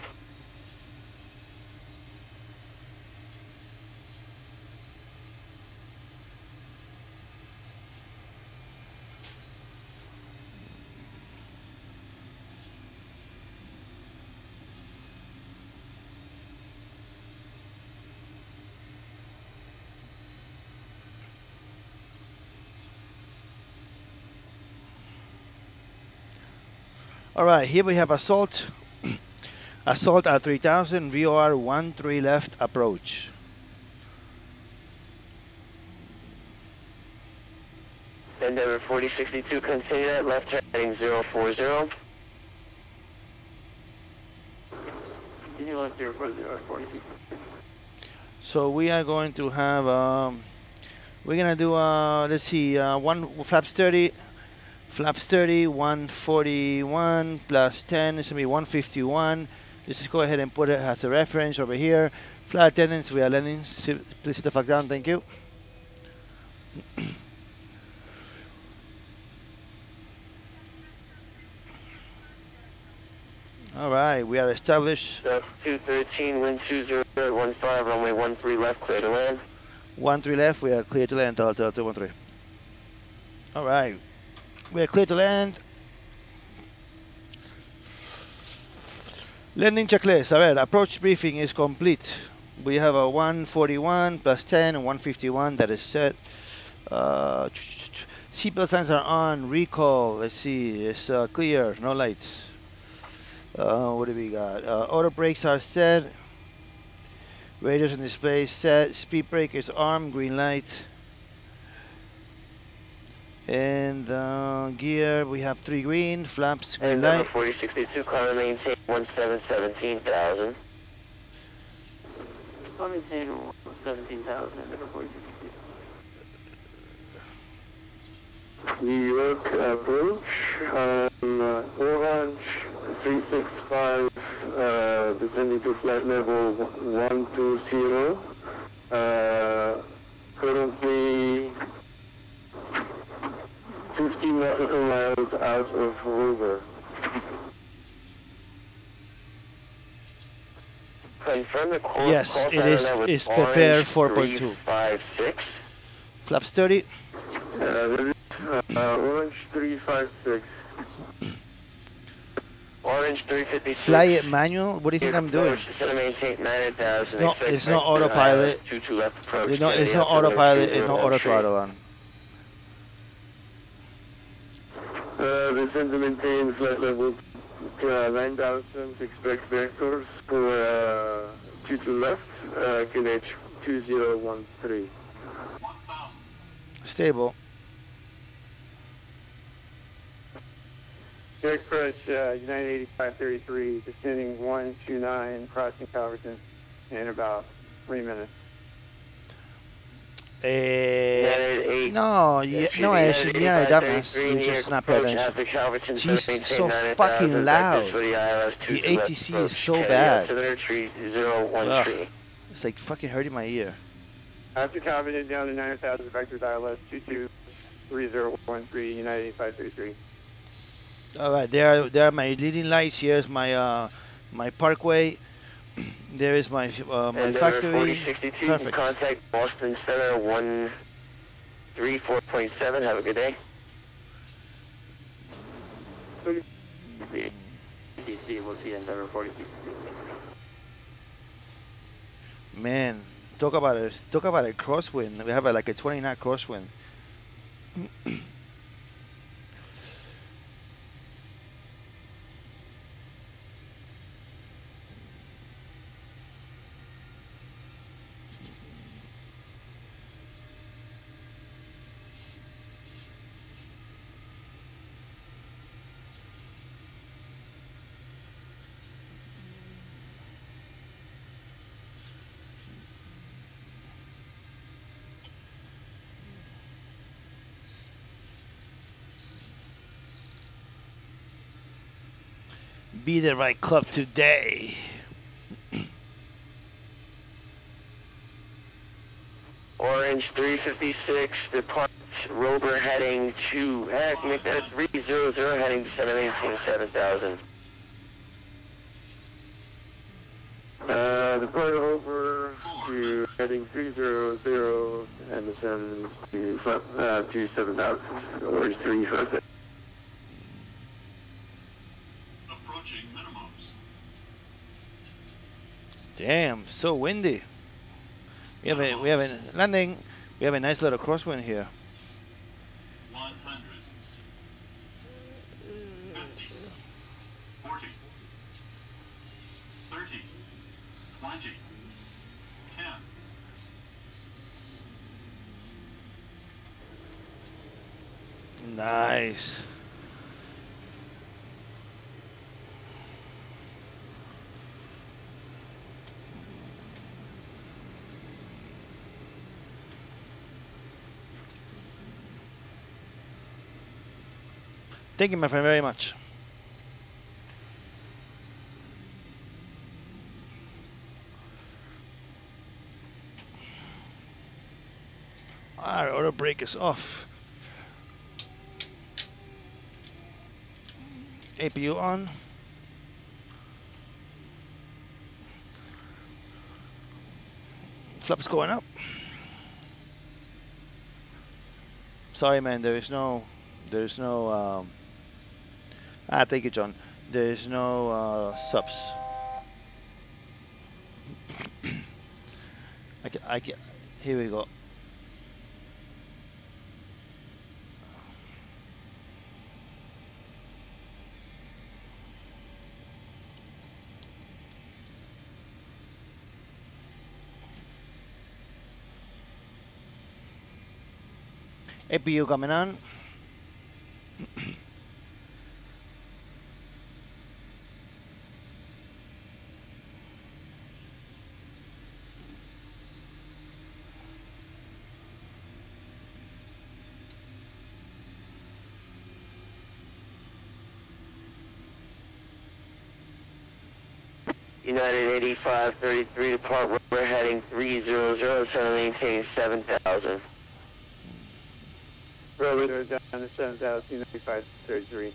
All right, here we have assault. Assault at 3,000, VOR 13 left approach. Endeavor 4062, continue that left turn heading 040. Continue left 040, 4062. So we are going to have, we're gonna do, let's see, flaps 30, 141 plus 10 is gonna be 151. Just go ahead and put it as a reference over here. Flight attendants, we are landing. Please sit the fuck down, thank you. All right, we are established. 213, wind 2015, runway 13 left, clear to land. 13 left, we are clear to land, Delta 213. All right, we are clear to land. Landing checklist. A ver, approach briefing is complete. We have a 141 plus 10 and 151 that is set. Seatbelt signs are on. Recall. Let's see. It's clear. No lights. What do we got? Auto brakes are set. Radios and display set. Speed brake is armed. Green light. And gear, we have 3 green. Flaps, green light. 4062, climb maintain 17,000. Climb maintain 17,000, Endeavor 4062. New York approach on Orange 365, descending to flight level 120. Currently 50 nautical miles out of Rover. Confirm the call. Yes, it is prepared 4.2. 356. Flaps 30. Orange 356. Orange 356. Fly it manual? What do you think I'm doing? Maintain 9,000. It's not autopilot. 22 left approach. It's not autopilot. It's not auto throttle on. Descend to maintain flight level 9,000. Expect vectors for 22 left. QNH 2013. Stable. Express United 8533, descending 129, crossing Calverton in about 3 minutes. No, actually, yeah, definitely. We just not pay attention. Jeez, it's so fucking loud. The ATC is so bad. Ugh. It's like fucking hurting my ear. After Calverton down to 9,000, vector ILS 223013, United 8533. All right, there are my leading lights. Here's my my parkway. There is my my factory. Perfect. Contact Boston Center 134.7. Have a good day. We'll see Endeavor 40. Man, talk about a crosswind. We have like a 20-knot crosswind. Be the right club today. Orange 356, depart Rover heading to, make that 300 heading 718 7000. Deploy over to heading 300 and descend to 7000, Orange 356. Approaching minimums. Damn, so windy. We have a landing. We have a nice little crosswind here. 100. 50. 40. 30. 20. 10. Nice. Thank you, my friend, very much. Our auto brake is off. APU on. Flaps going up. Sorry, man. There's no. Thank you, John. There's no subs. I can. Here we go. APU coming on. United 8533, depart, we're heading 300, center maintain 7000. Rover down to 7000, United 8533.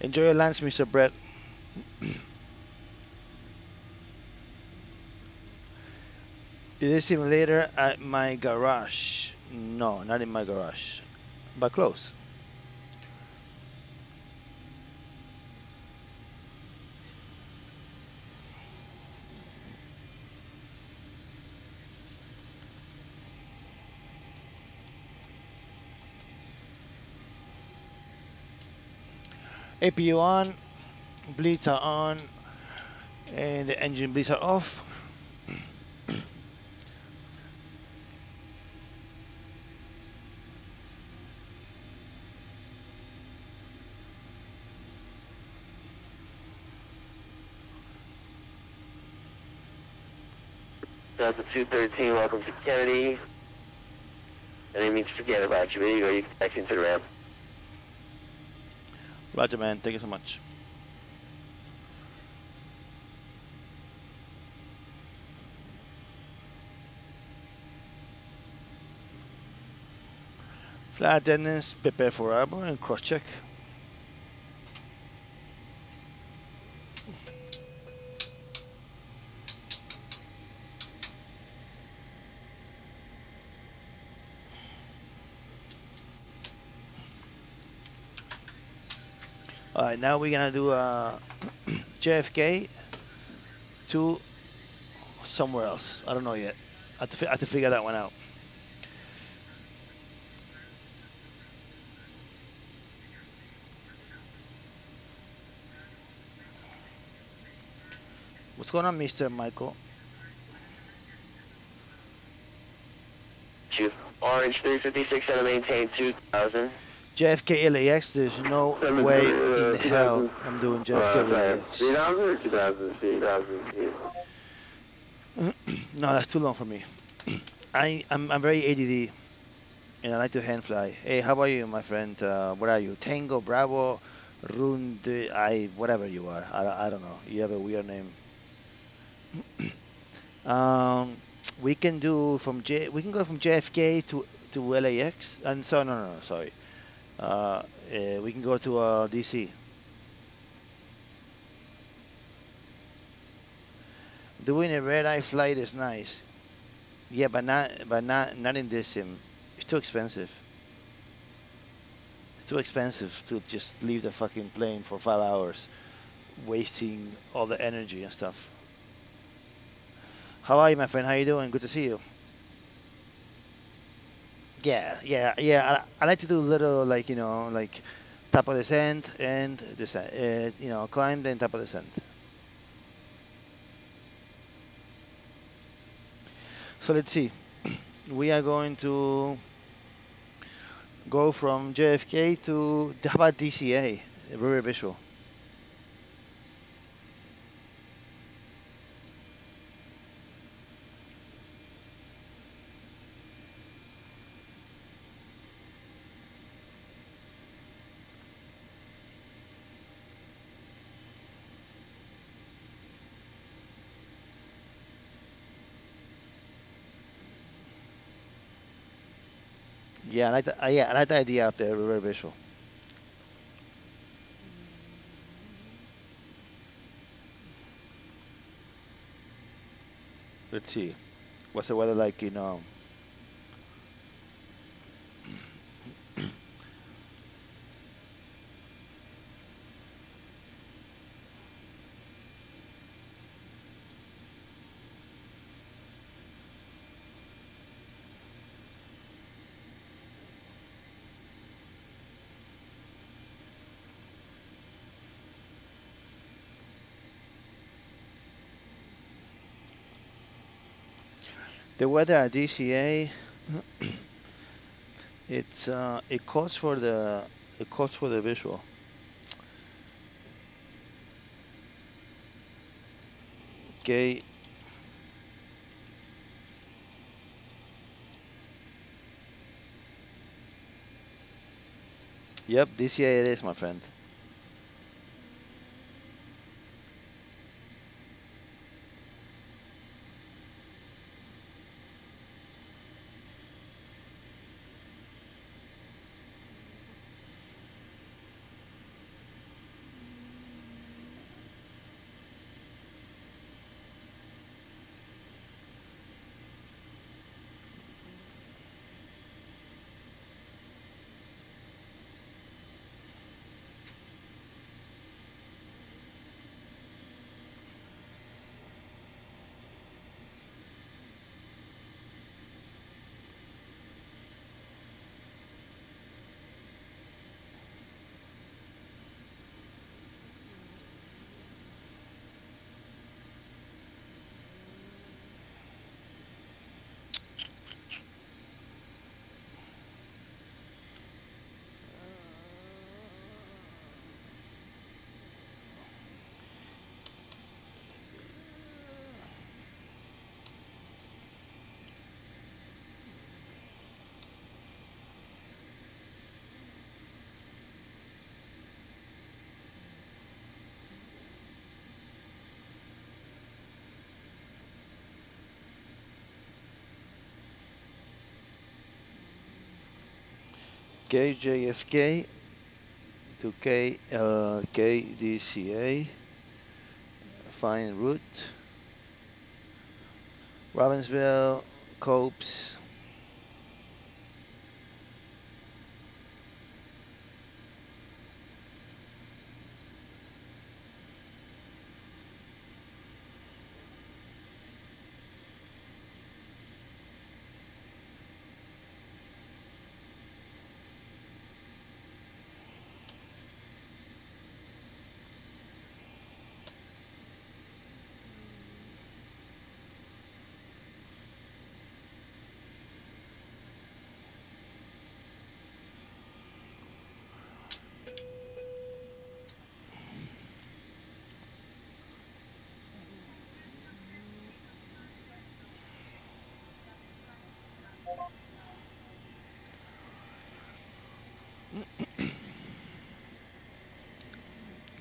Enjoy your lunch, Mr. Brett. Is this simulator at my garage? No, not in my garage, but close. APU on, bleeds are on, and the engine bleeds are off. Delta 213, welcome to Kennedy. I didn't mean to forget about you. Where you go? You connecting to the ramp. Roger, man. Thank you so much. Flight attendants, prepare for arrival and cross check. Alright, now we're gonna do JFK to somewhere else. I don't know yet. I have to figure that one out. What's going on, Mr. Michael? Orange 356, center maintain 2000. JFK LAX, there's no way in hell I'm doing JFK LAX. 3000 or 2000? 3000. No, that's too long for me. I'm very ADD. And I like to hand fly. Hey, how about you, my friend? What are you? Tango, Bravo, Rund, whatever you are. I don't know. You have a weird name. Um, we can do from we can go from JFK to LAX, and so no, sorry. We can go to DC. Doing a red eye flight is nice. Yeah, but not in this sim. It's too expensive. It's too expensive to just leave the fucking plane for 5 hours, wasting all the energy and stuff. How are you, my friend? How you doing? Good to see you. Yeah. I like to do little, like, like top of descent and descent. Climb then top of descent. So let's see. We are going to go from JFK to how about DCA? Very visual. Yeah, I like the I like the idea of the very visual. Let's see. What's the weather like the weather at DCA? It calls for the visual. Okay. Yep, DCA it is, my friend. KJFK to KDCA. Find route. Robbinsville, Copes.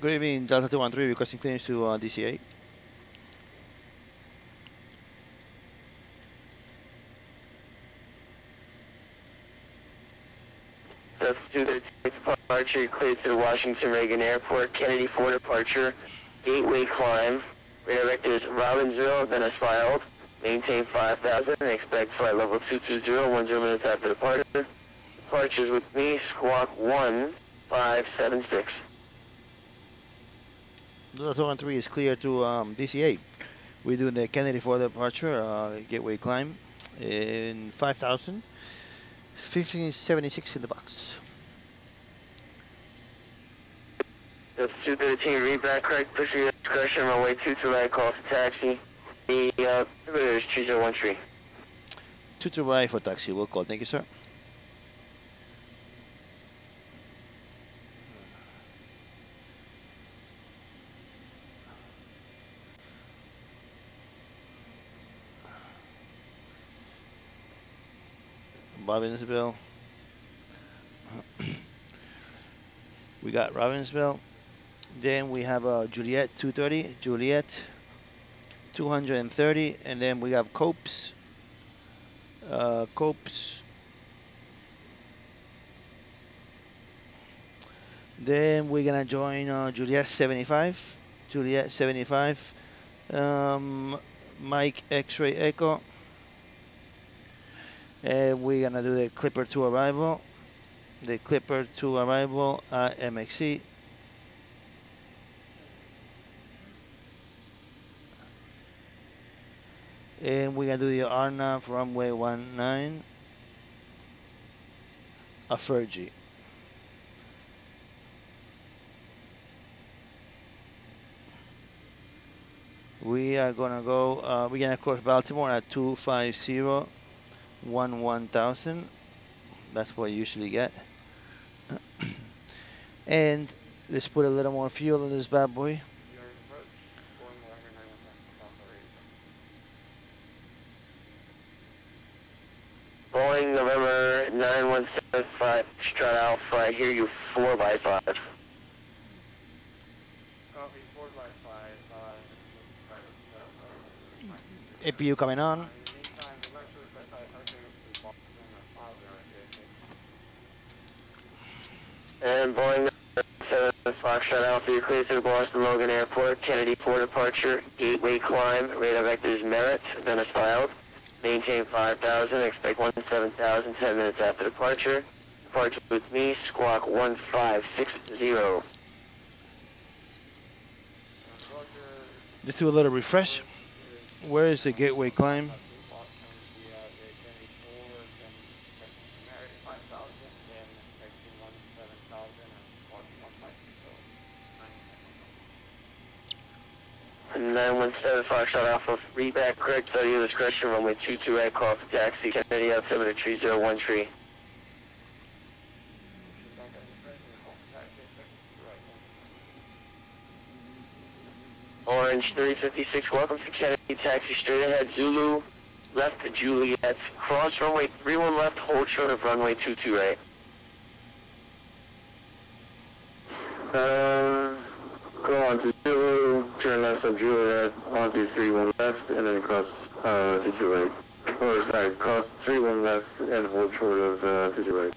Good evening, Delta 213, requesting clearance to DCA. That's 236 departure, cleared to the Washington Reagan Airport, Kennedy for departure, gateway climb, redirect is Robbinsville, then as filed, maintain 5,000, and expect flight level 220, 10 minutes after departure. Departures with me, squawk 1576. Delta 213 is clear to DCA. We're doing the Kennedy for departure, gateway climb, in 5,000. 1576 in the box. That's 213, read back correct, push your discretion, runway 22 right, call for taxi. The altimeter is 2013. 22 right for taxi, we'll call. Thank you, sir. Robbinsville. We got Robbinsville. Then we have Juliet 230, Juliet 230, and then we have Copes. Copes. Then we're gonna join Juliet 75, Juliet 75, Mike X-ray Echo. We're gonna do the Clipper to arrival. The Clipper to arrival at MXC. And we're gonna do the Arnav runway 19 a Fergie. We are gonna go, we're gonna cross Baltimore at 250. 1000. That's what you usually get. And let's put a little more fuel in this bad boy. Boeing November 9175, Strut Alpha, I hear you 4x5. APU coming on. And Boeing 75, Strut Alpha, you're cleared to the Boston Logan Airport, Kennedy for departure, gateway climb, radar vector is Merit, then as filed. Maintain 5,000, expect 17,000, 10 minutes after departure. Departure with me, squawk 1560. Just do a little refresh. Where is the gateway climb? And 917 Foxtrot Alpha, read back correct, study your discretion, runway 22 right, call for taxi, Kennedy altimeter 3013. Orange 356, welcome to Kennedy, taxi straight ahead, Zulu, left to Juliet, cross runway 31 left, hold short of runway 22 right. Go on to Zulu, turn left of Juliet, on to 31 left, and then cross 50 right. Or sorry, cross 31 left and hold short of 50 right.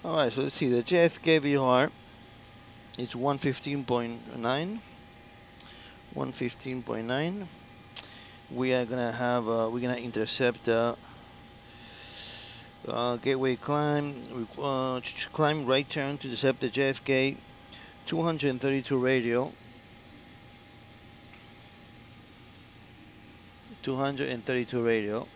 Alright, so let's see, the JFK VOR is 115.9. 115.9. We are gonna have we're gonna intercept gateway climb, climb right turn to intercept the JFK 232 radio. 232 radio.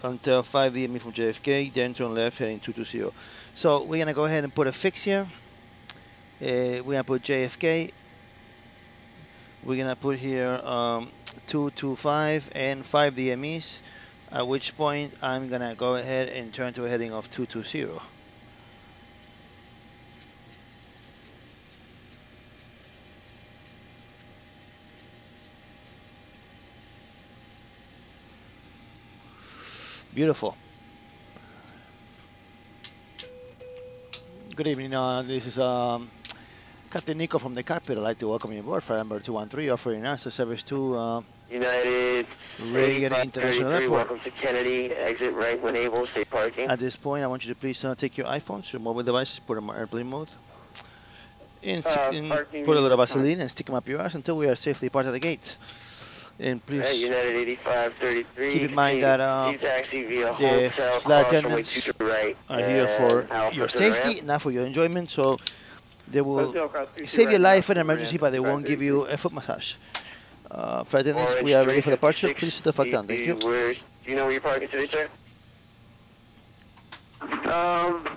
Until 5 DME from JFK, then turn left heading 220. So we're gonna go ahead and put a fix here. We're gonna put JFK. We're gonna put here 225 and 5 DMEs At which point I'm gonna go ahead and turn to a heading of 220. Beautiful. Good evening. This is Captain Nico from the cockpit. I'd like to welcome you aboard flight number 213, offering ASUS service to United Reagan International 8533, Airport. welcome to Kennedy. Exit right when able, stay parking. At this point, I want you to please take your iPhones, your mobile devices, put them on airplane mode, and put a little Vaseline and stick them up your ass until we are safely parked at the gates. And please Right, United 8533. keep in mind that the flight attendants are here for your safety, not for your enjoyment. So they will save your life in an emergency, but they won't give you a foot massage. Flight attendants, we are ready for departure. Please sit the fuck down. Thank you. Do you know where you're parking today, sir?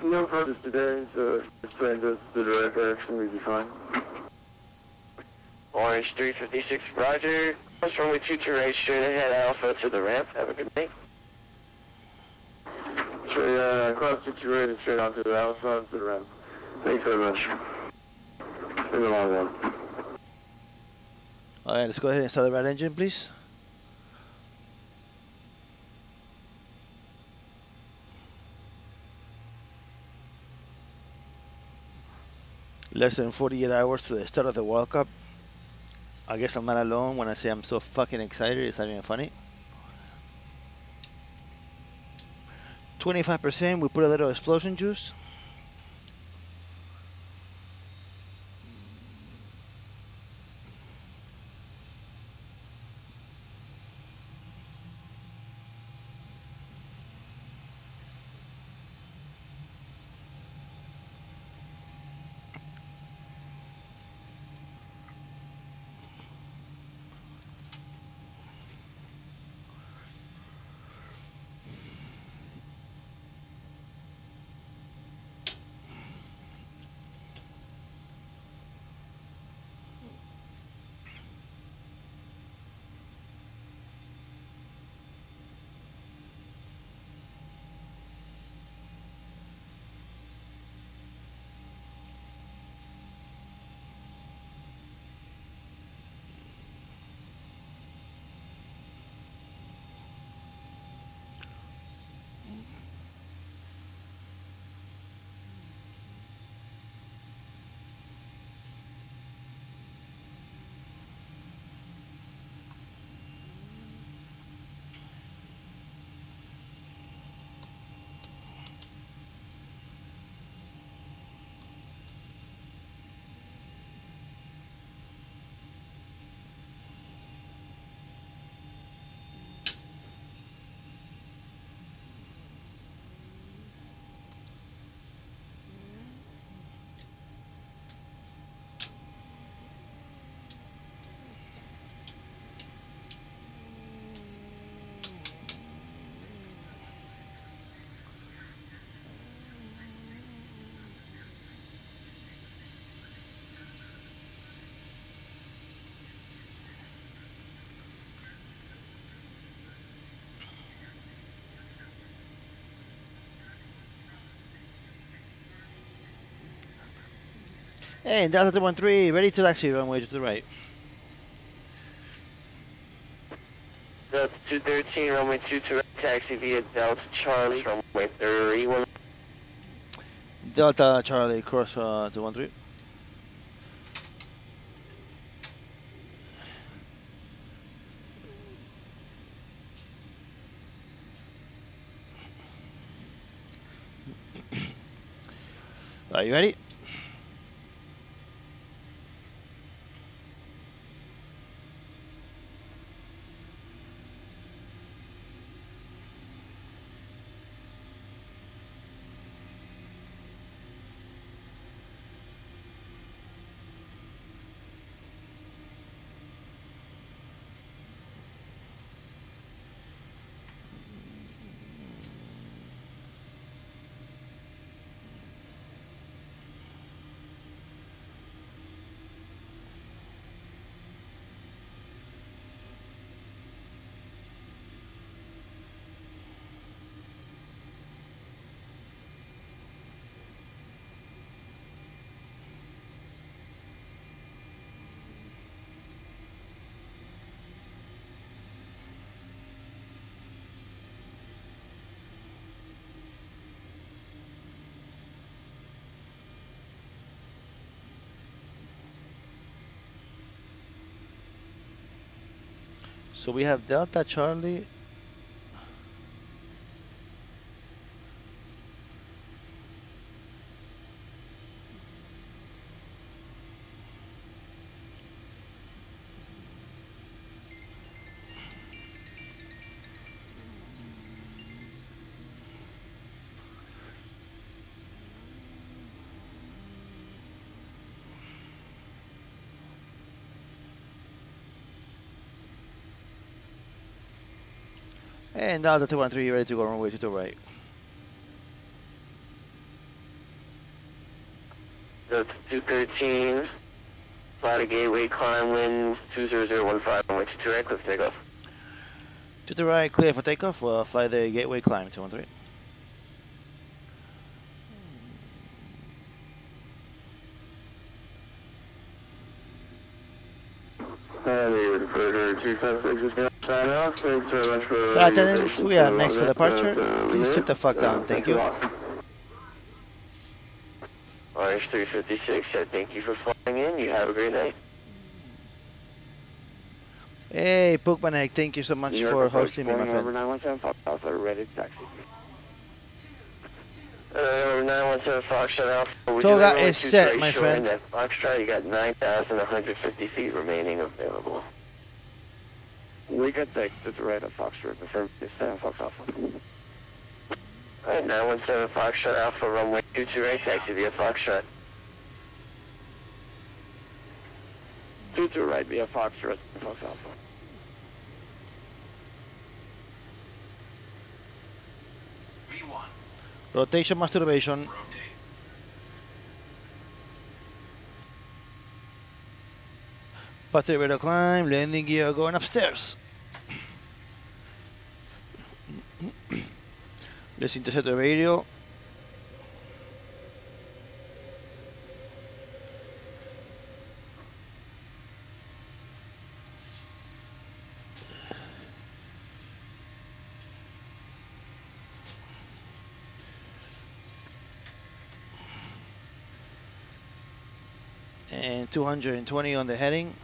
No purpose today, so just plan to the right direction, we'll be fine. Orange 356, roger. Cross runway 22 right, straight ahead, Alpha to the ramp. Have a good night. Straight, cross 22 right and straight onto the Alpha to the ramp. Thanks very much. In the long run. All right, let's go ahead and start the right engine, please. Less than 48 hours to the start of the World Cup. I guess I'm not alone when I say I'm so fucking excited. It's not even funny. 25%, we put a little explosion juice. Hey, Delta 213, ready to taxi, runway to the right. Delta 213, runway 22 right, taxi via Delta Charlie, runway 31. Delta Charlie, cross 213. Are you ready? So we have Delta Charlie. And Delta 213 ready to go runway to the right. Delta 213, fly to gateway, climb wind 20015, runway 22 right, cliff takeoff. To the right, clear for takeoff. We'll fly the gateway climb 213. Flight attendants, we are next for departure. Please sit the fuck down, thank you. Orange 356 said thank you for flying in. You have a great night. Hey, Pukmanek, thank you so much for hosting me, my friend. Number 917 Fox Alpha, ready to taxi. Number 917 Foxtrot Alpha. Toga is set, my friend. That Foxtrot, you got 9,150 feet remaining available. We got the right of Foxtrot, confirm this 7 Fox Alpha. Alright, 917 Foxtrot Alpha, runway 22 right, taxi via Foxtrot. 22 right via Foxtrot, Fox Alpha. V1. Rotation masturbation. Rotate. Passenger radar climb, landing gear going upstairs. Let's intercept the radio. And 220 on the heading.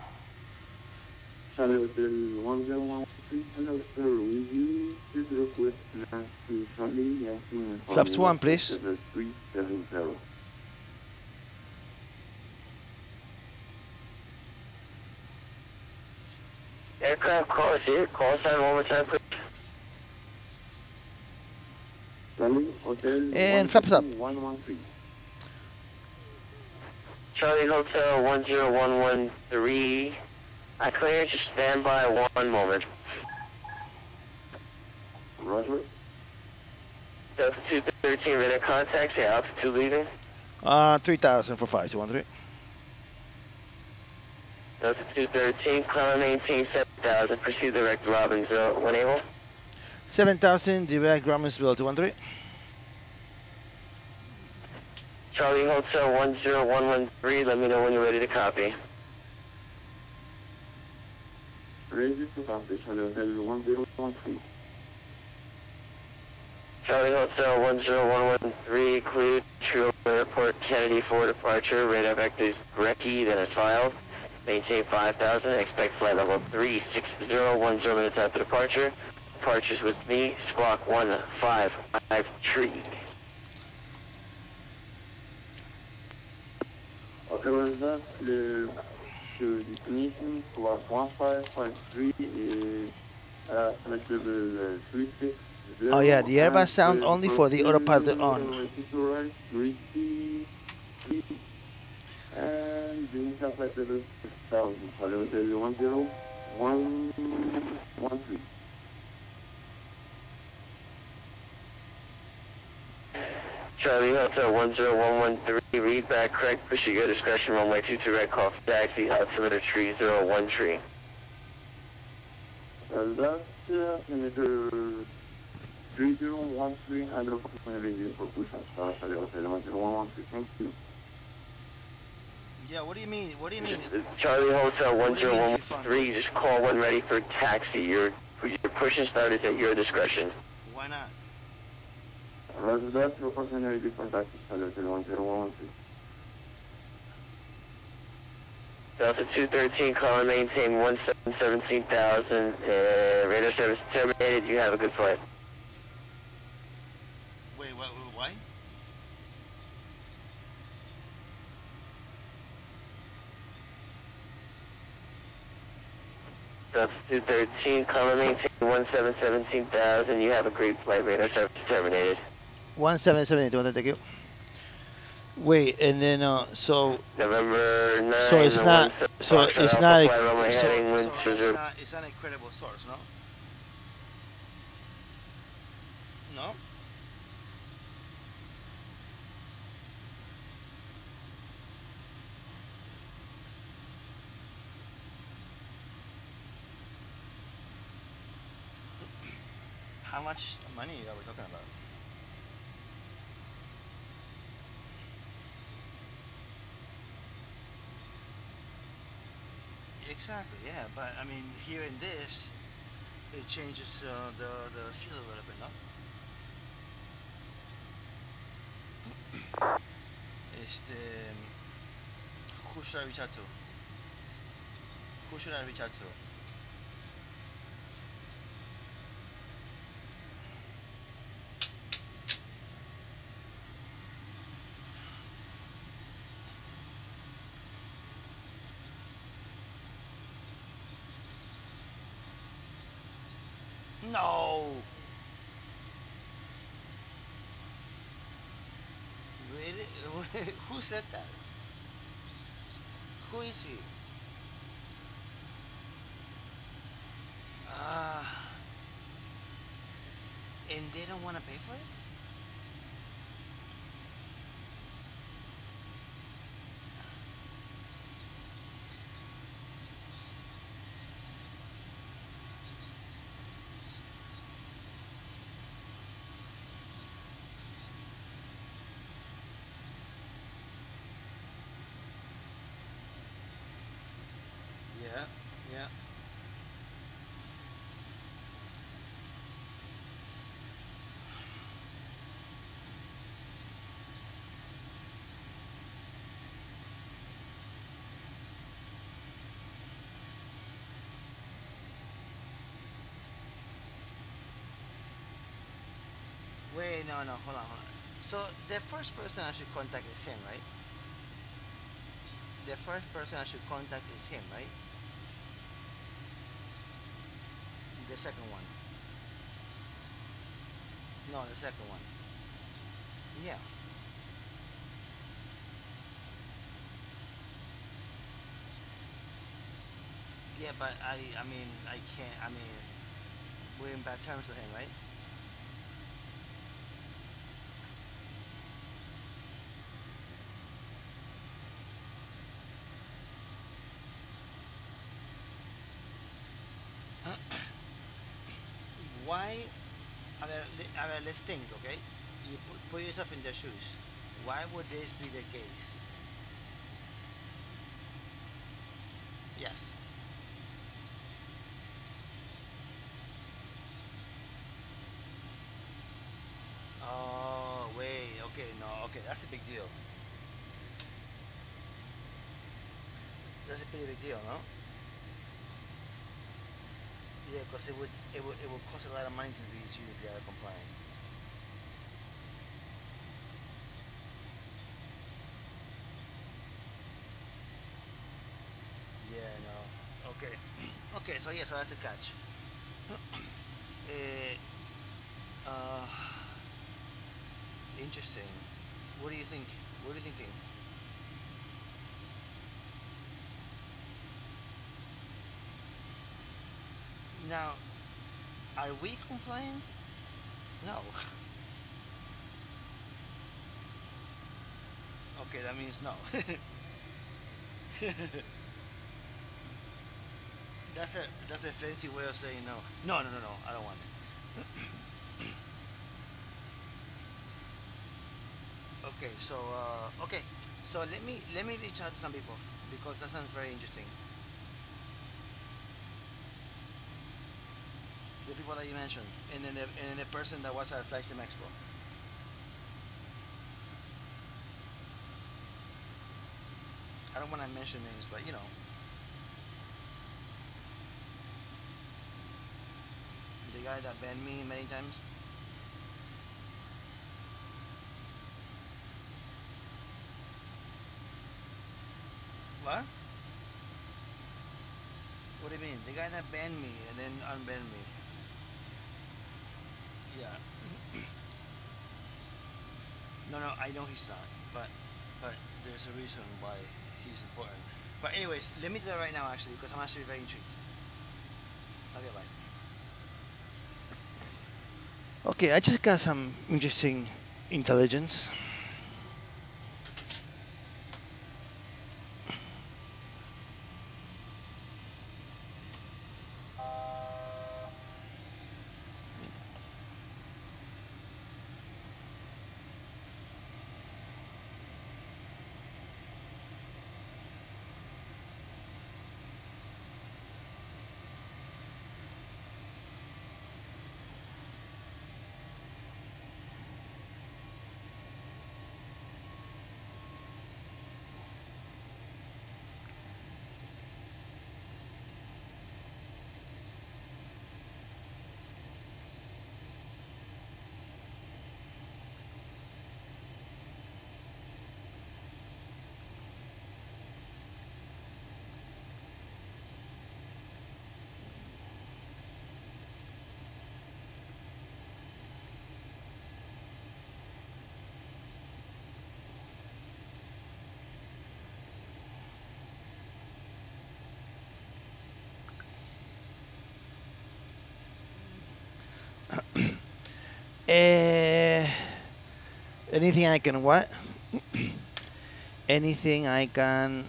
Charlie Hotel 1013, hello sir, will you please request land to Charlie? Yes, Flaps 1, please. 370. Aircraft call here. Call sign one more time, please. Charlie Hotel And flaps up. 113. Charlie Hotel 10113. I clear, just stand by 1 moment. Roger. Delta 213, radar contact, say altitude leaving. 3,000 for 5213. Delta 213, climb maintain 7,000, proceed direct Robbinsville, when able. 7,000, direct Robbinsville 213. Charlie Hotel 10113, let me know when you're ready to copy. Ready to copy, Charlie Hotel 1013. Charlie Hotel 10113, cleared, True Airport, Kennedy for departure, radar vectors Brecky, then as filed. Maintain 5,000, expect flight level 36010 minutes after departure. Departures with me, squawk 155 Autorisation, le destination, squawk 1553 is selectable 36. Oh yeah, the Airbus sound only for the autopilot on. And the flight level 6,000, Charlie Hotel 10113. Charlie Hotel 10113, read back correct, push at your discretion, runway 22 right, call for taxi, altimeter 301 tree. That's altimeter 3013, and approximately for push and start, Charlie Hotel 10113, thank you. Yeah, what do you mean? What do you mean? Charlie Hotel 10113, just call when ready for taxi. Your push and start is at your discretion. Why not? Roger that, approximately for taxi, Charlie Hotel 10113. Delta 213, call and maintain 17,000. Radar service terminated. You have a good flight. Wait, why? Delta 213, call and maintain 17,000. You have a great flight. Radar service terminated. 1778, thank you. Wait, and then so November 9. so it's not so it's not a, so it's not a credible source, no? No? How much money are we talking about? Exactly, yeah, but I mean, here in this, it changes the feel a little bit, no? Who should I reach out to? Who should I reach out to? No! Really? Who said that? Who is he? And they don't want to pay for it? Yeah, yeah. Wait, no, hold on. So the first person I should contact is him, right? The first person I should contact is him, right? The second one. No, the second one. Yeah. Yeah, but I mean, I can't, I mean, we're in bad terms with him, right? Why, let's think, okay? You put yourself in their shoes. Why would this be the case? Yes. Oh, wait, okay, no, okay, that's a big deal. That's a pretty big deal, no? Yeah, because it would cost a lot of money to be GDPR compliant. Yeah, no. Okay. Okay, so yeah, so that's the catch. uh, uh, interesting. What do you think? What are you thinking? Now, are we compliant? No. Okay, that means no. That's a fancy way of saying no. No, no, no, no. I don't want it. Okay, so okay, so let me reach out to some people because that sounds very interesting. The people that you mentioned, and then the person that was at VATSIM Expo. I don't want to mention names, but you know. guy that banned me many times. What? What do you mean? The guy that banned me and then unbanned me. Yeah. No, no, I know he's not, but there's a reason why he's important. But anyways, let me do that right now actually, because I'm actually very intrigued. Okay, bye. Okay, I just got some interesting intelligence. Eh, anything I can what? Anything I can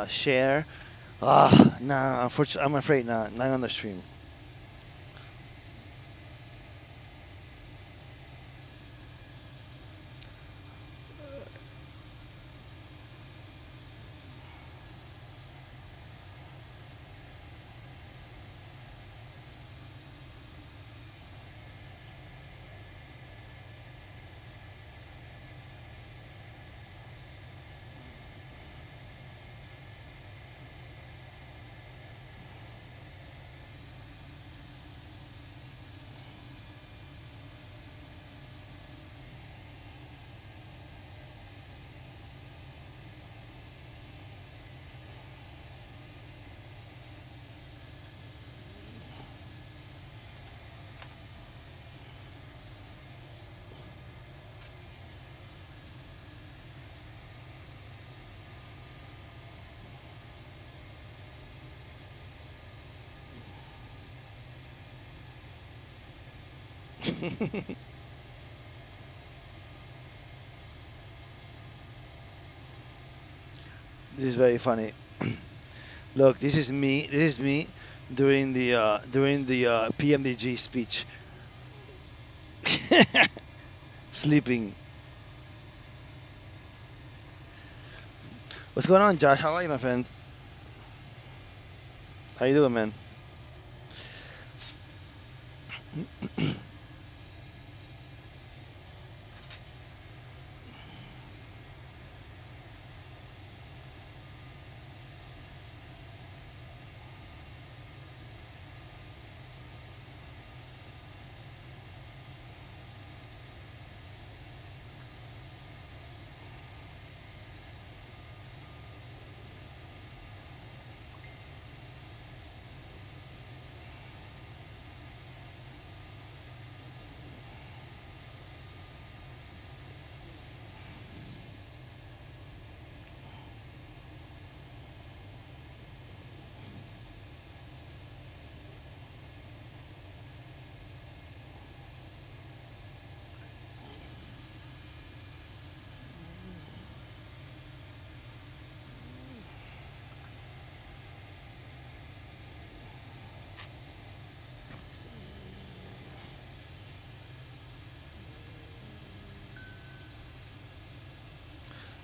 share? Nah, unfortunately, I'm afraid not on the stream. This is very funny. Look, this is me. This is me during the PMDG speech, sleeping. What's going on, Josh? How are you, my friend? How you doing, man?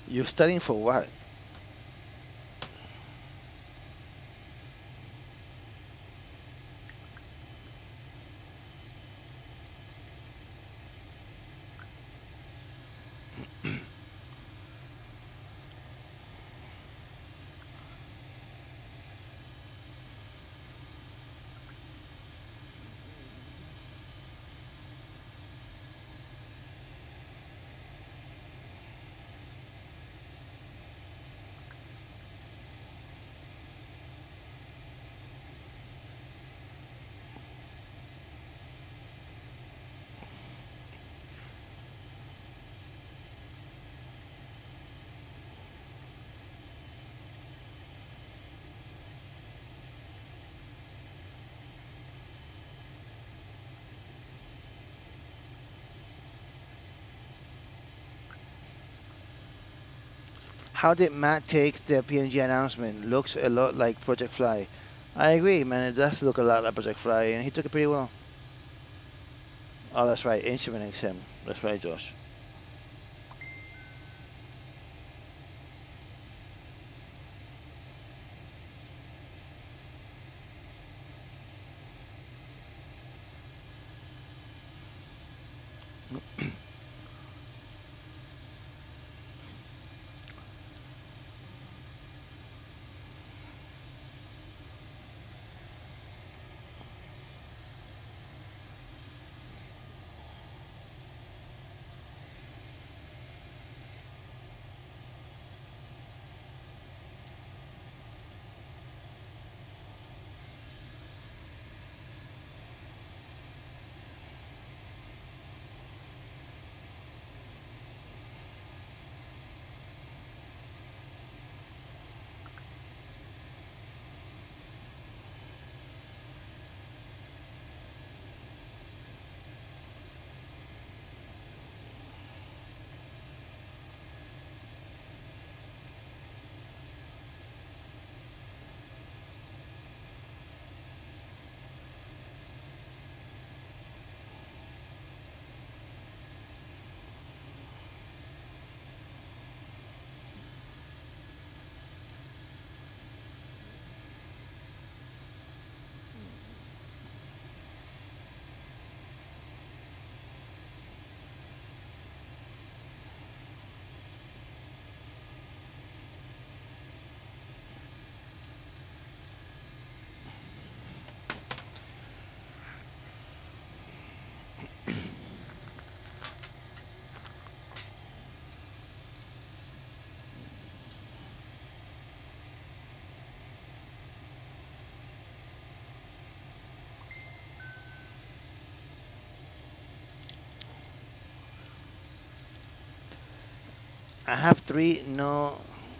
You're studying for what? How did Matt take the PNG announcement? Looks a lot like Project Fly. I agree, man. It does look a lot like Project Fly, and he took it pretty well. Oh, that's right. Instrument XM. That's right, Josh.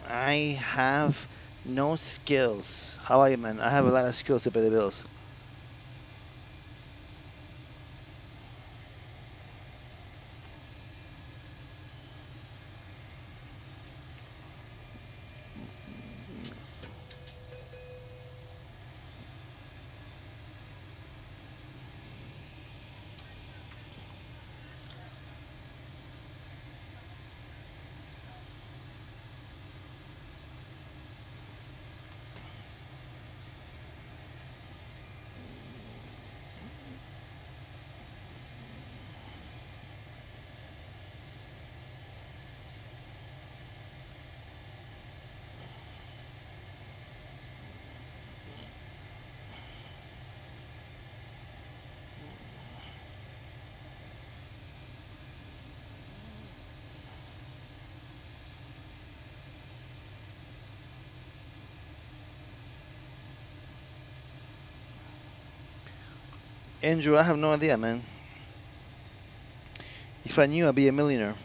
I have no skills. How are you, man? I have a lot of skills to pay the bills. Andrew, I have no idea, man. If I knew, I'd be a millionaire.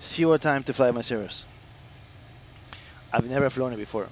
zero time to fly my Cirrus. I've never flown it before.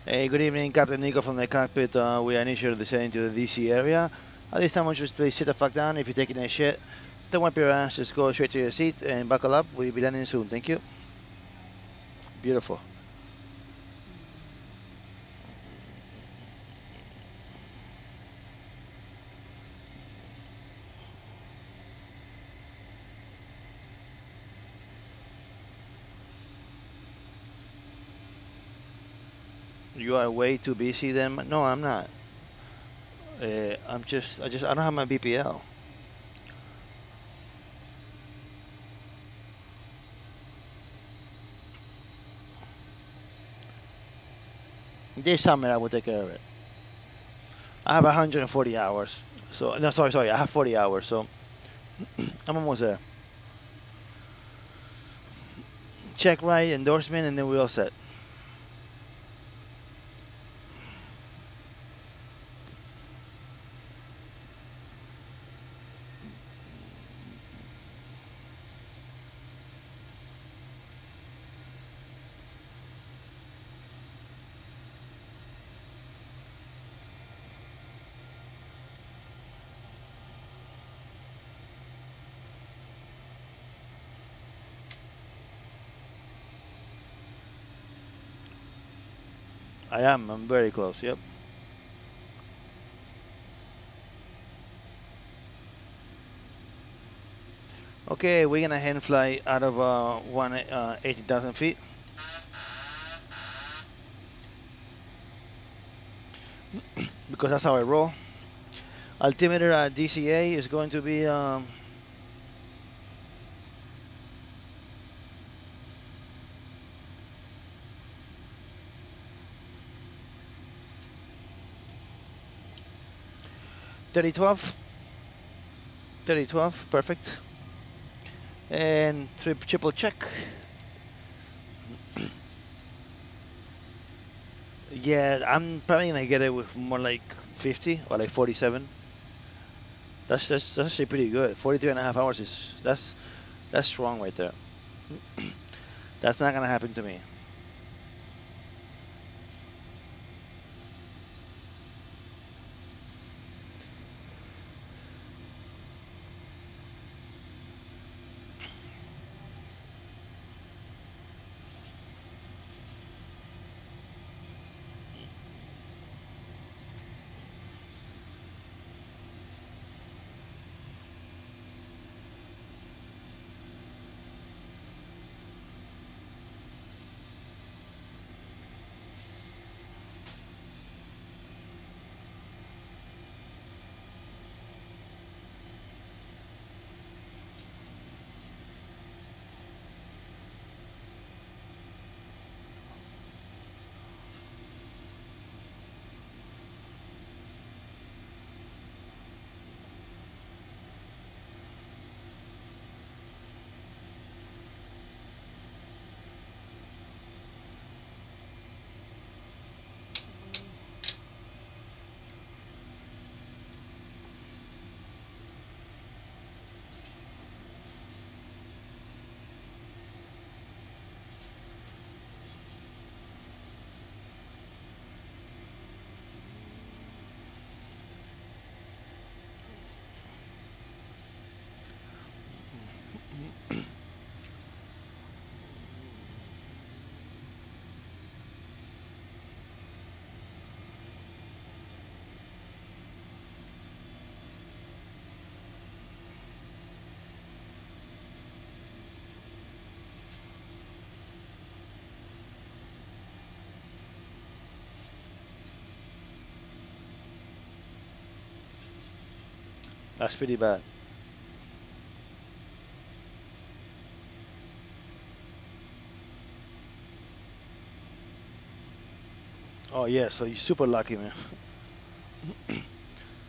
Hey, good evening, Captain Nico from the cockpit. We are initially descending to the DC area. At this time, I want you to please sit the fuck down. If you're taking a shit, don't wipe your ass. Just go straight to your seat and buckle up. We'll be landing soon. Thank you. Beautiful. You are way too busy then? No, I'm not. I don't have my BPL. This summer I will take care of it. I have 140 hours. So, no, sorry, I have 40 hours, so I'm almost there. Check right, endorsement, and then we're all set. I am. I'm very close. Yep. Okay, we're gonna hand fly out of 80,000 feet. Because that's how I roll. Altimeter at DCA is going to be 3012. 3012, perfect. And triple check. Yeah, I'm probably gonna get it with more like 50 or like 47. That's actually pretty good. 43.5 hours is that's strong right there. That's not gonna happen to me. That's pretty bad. Oh yeah, so you're super lucky, man.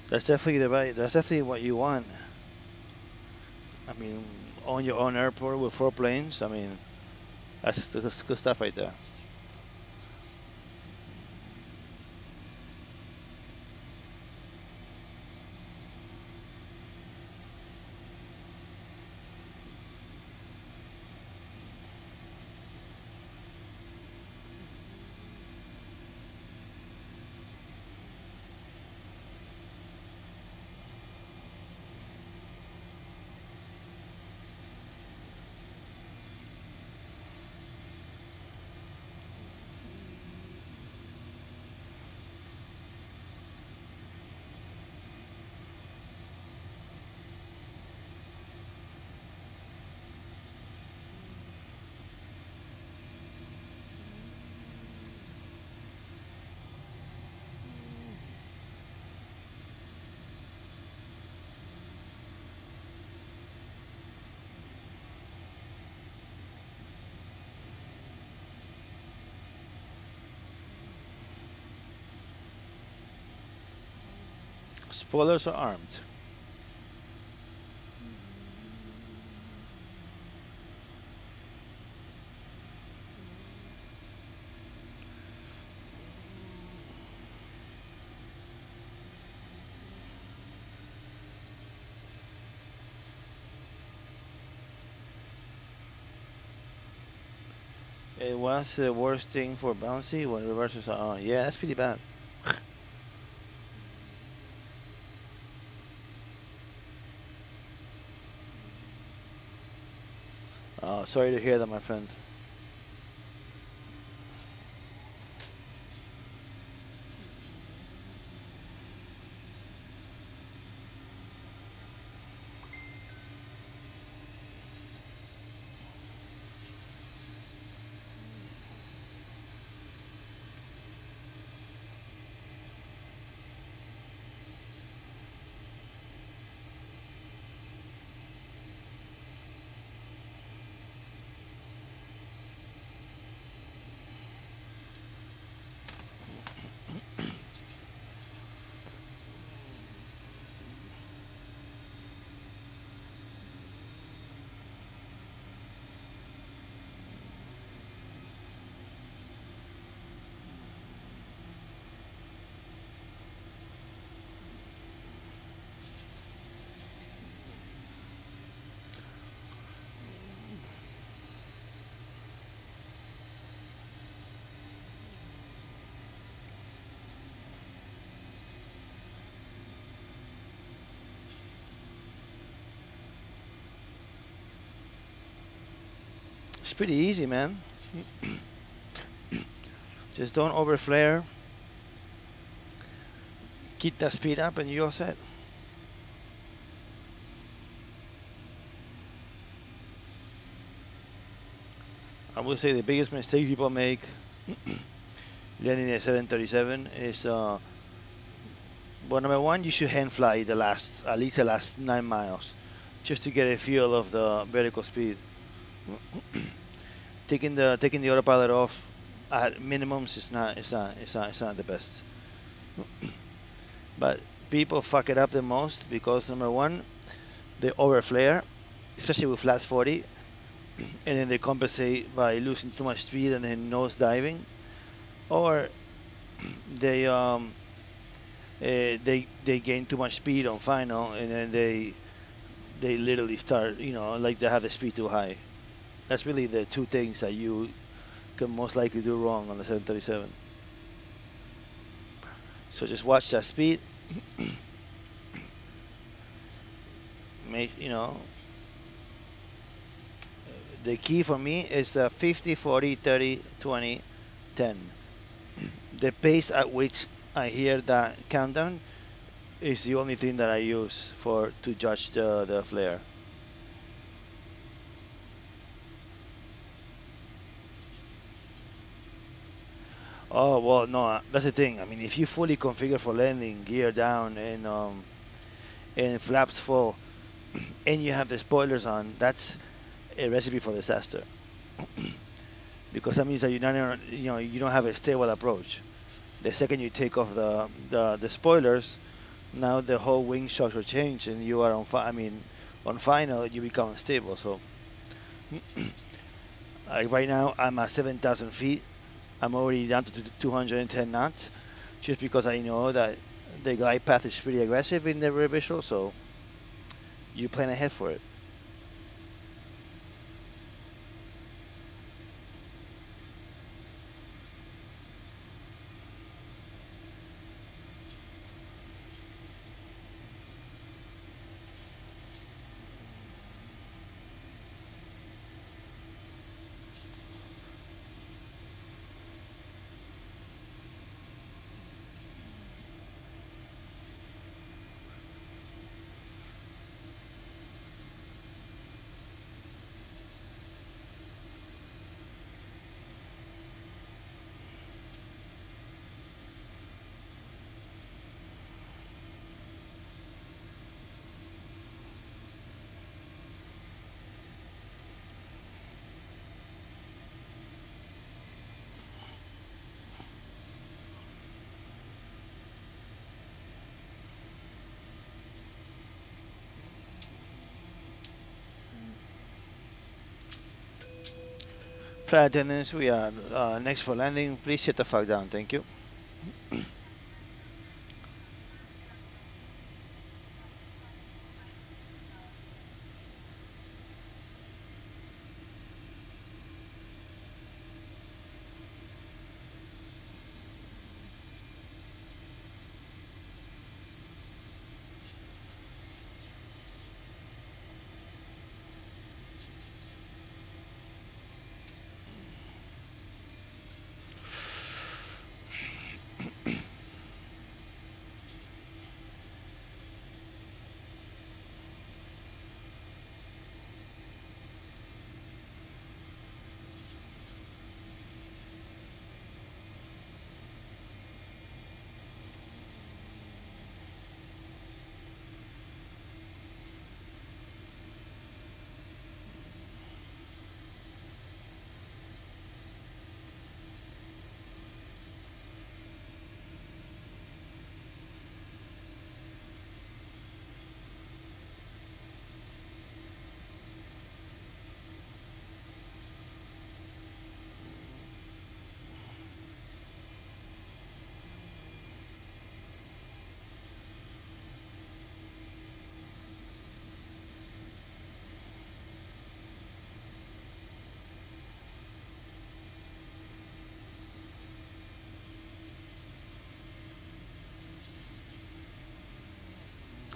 That's definitely the right. That's definitely what you want. I mean, on your own airport with 4 planes. I mean, that's good stuff right there. Spoilers are armed. It was the worst thing for bouncy when reversers are on. Yeah, that's pretty bad. Oh, sorry to hear that, my friend. It's pretty easy, man. Just don't overflare. Keep that speed up and you're all set. I would say the biggest mistake people make landing a 737 is well, number one, you should hand fly at least the last 9 miles just to get a feel of the vertical speed. taking the autopilot off at minimums is not the best. But people fuck it up the most because number one, they overflare, especially with flat 40, and then they compensate by losing too much speed and then nose diving, or they gain too much speed on final and then they literally start, you know, like they have the speed too high. That's really the two things that you can most likely do wrong on the 737. So just watch that speed. Make, you know, the key for me is 50, 40, 30, 20, 10. The pace at which I hear that countdown is the only thing that I use to judge the flare. Oh, well, no, that's the thing. I mean, if you fully configure for landing, gear down, and flaps full, and you have the spoilers on, that's a recipe for disaster. Because that means that you don't have a stable approach. The second you take off the spoilers, now the whole wing structure change, and you are on on final you become unstable. So right now I'm at 7,000 feet. I'm already down to 210 knots, just because I know that the glide path is pretty aggressive in the rear visual. So you plan ahead for it. Flight attendants, we are next for landing. Please sit the fuck down. Thank you.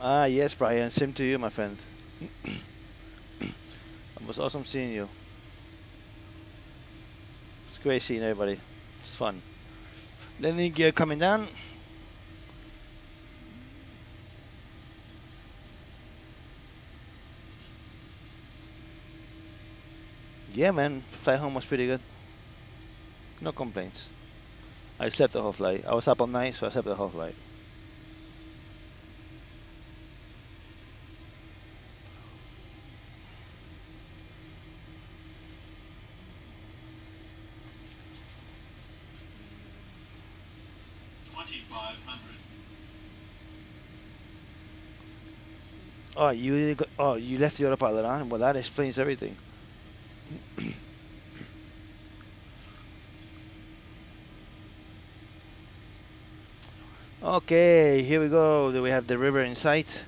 Ah, yes, Brian. Same to you, my friend. It was awesome seeing you. It's great seeing everybody. It's fun. Landing gear coming down. Yeah, man. Flight home was pretty good. No complaints. I slept the whole flight. I was up all night, so I slept the whole flight. Oh, you left the autopilot on? Well, that explains everything. Okay, here we go. We have the river in sight.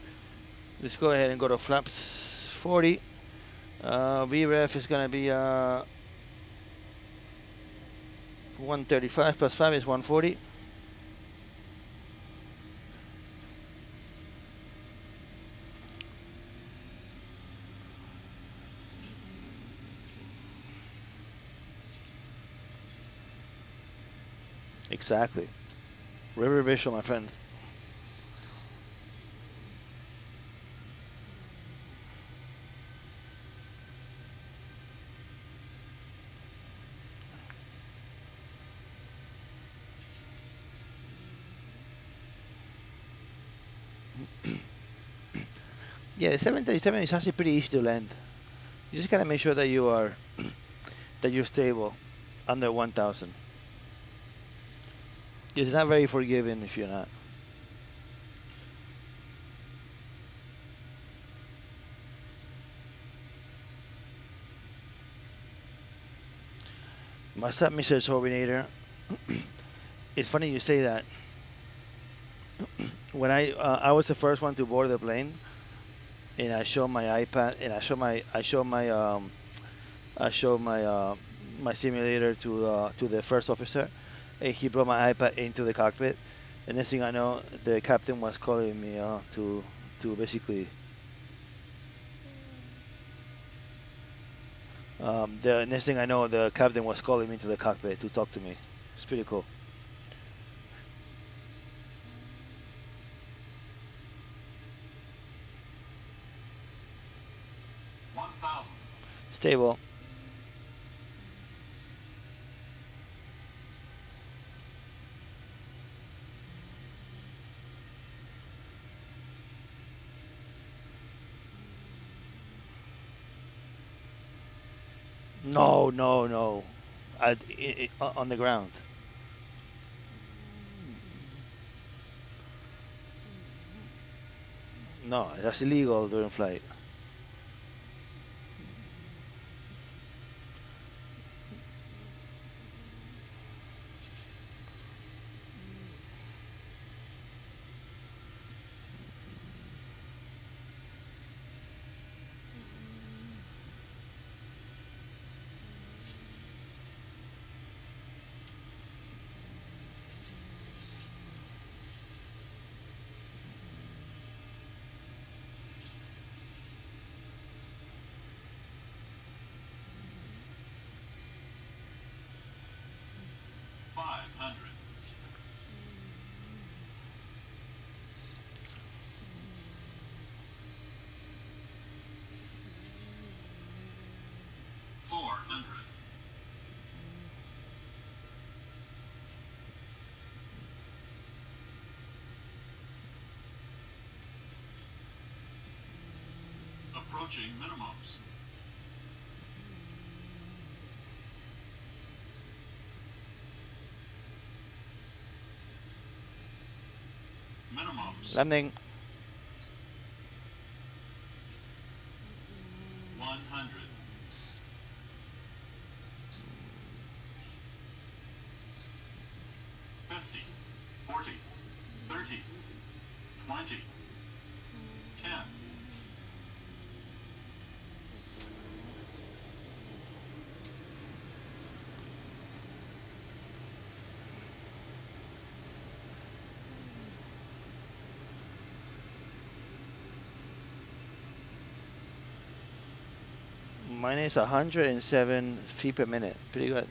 Let's go ahead and go to flaps 40. VREF is going to be 135 plus 5 is 140. Exactly. River visual, my friend. Yeah, the 737 is actually pretty easy to land. You just gotta make sure that you are that you're stable under 1,000. It's not very forgiving if you're not. What's up, Mr. Turbinator? It's funny you say that. When I was the first one to board the plane, and I showed my iPad, and I showed my simulator to the first officer, and he brought my iPad into the cockpit. And next thing I know, the captain was calling me to basically. The next thing I know, the captain was calling me to the cockpit to talk to me. It's pretty cool. Stable. No, no, no. On the ground. No, that's illegal during flight. Approaching minimums. Minimums. Landing. 100. 50. 40. 30. 20. 10. Mine is 107 feet per minute. Pretty good.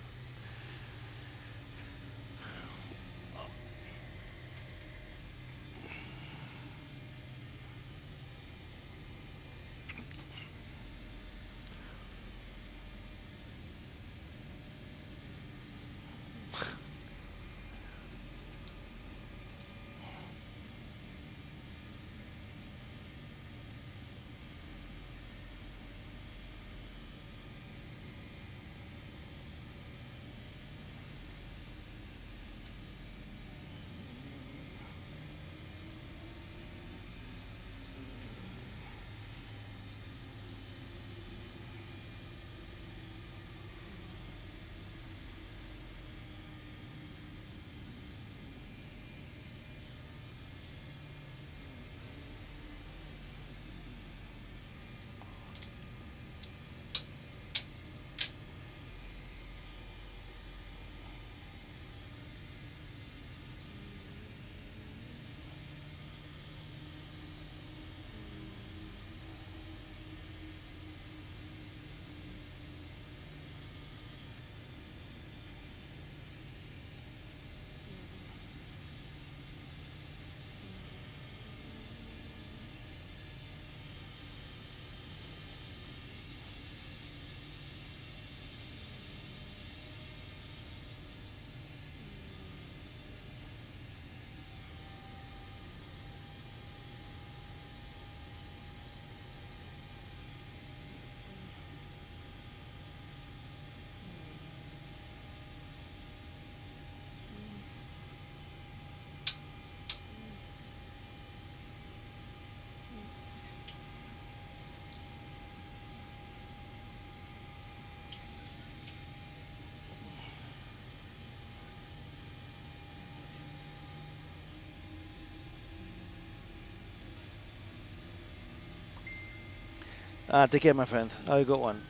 Take care, my friend. Have a good one.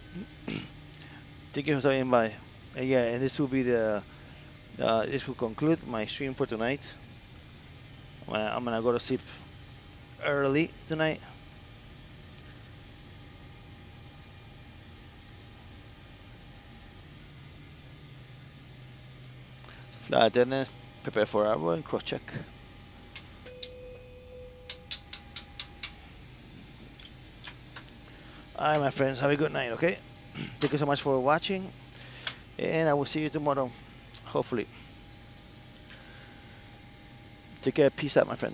Thank you for stopping by. Yeah, and this will be the. This will conclude my stream for tonight. I'm gonna go to sleep early tonight. Flight attendants, prepare for arrival and cross check. Alright, my friends, have a good night, okay? Thank you so much for watching, and I will see you tomorrow, hopefully. Take care, peace out, my friend.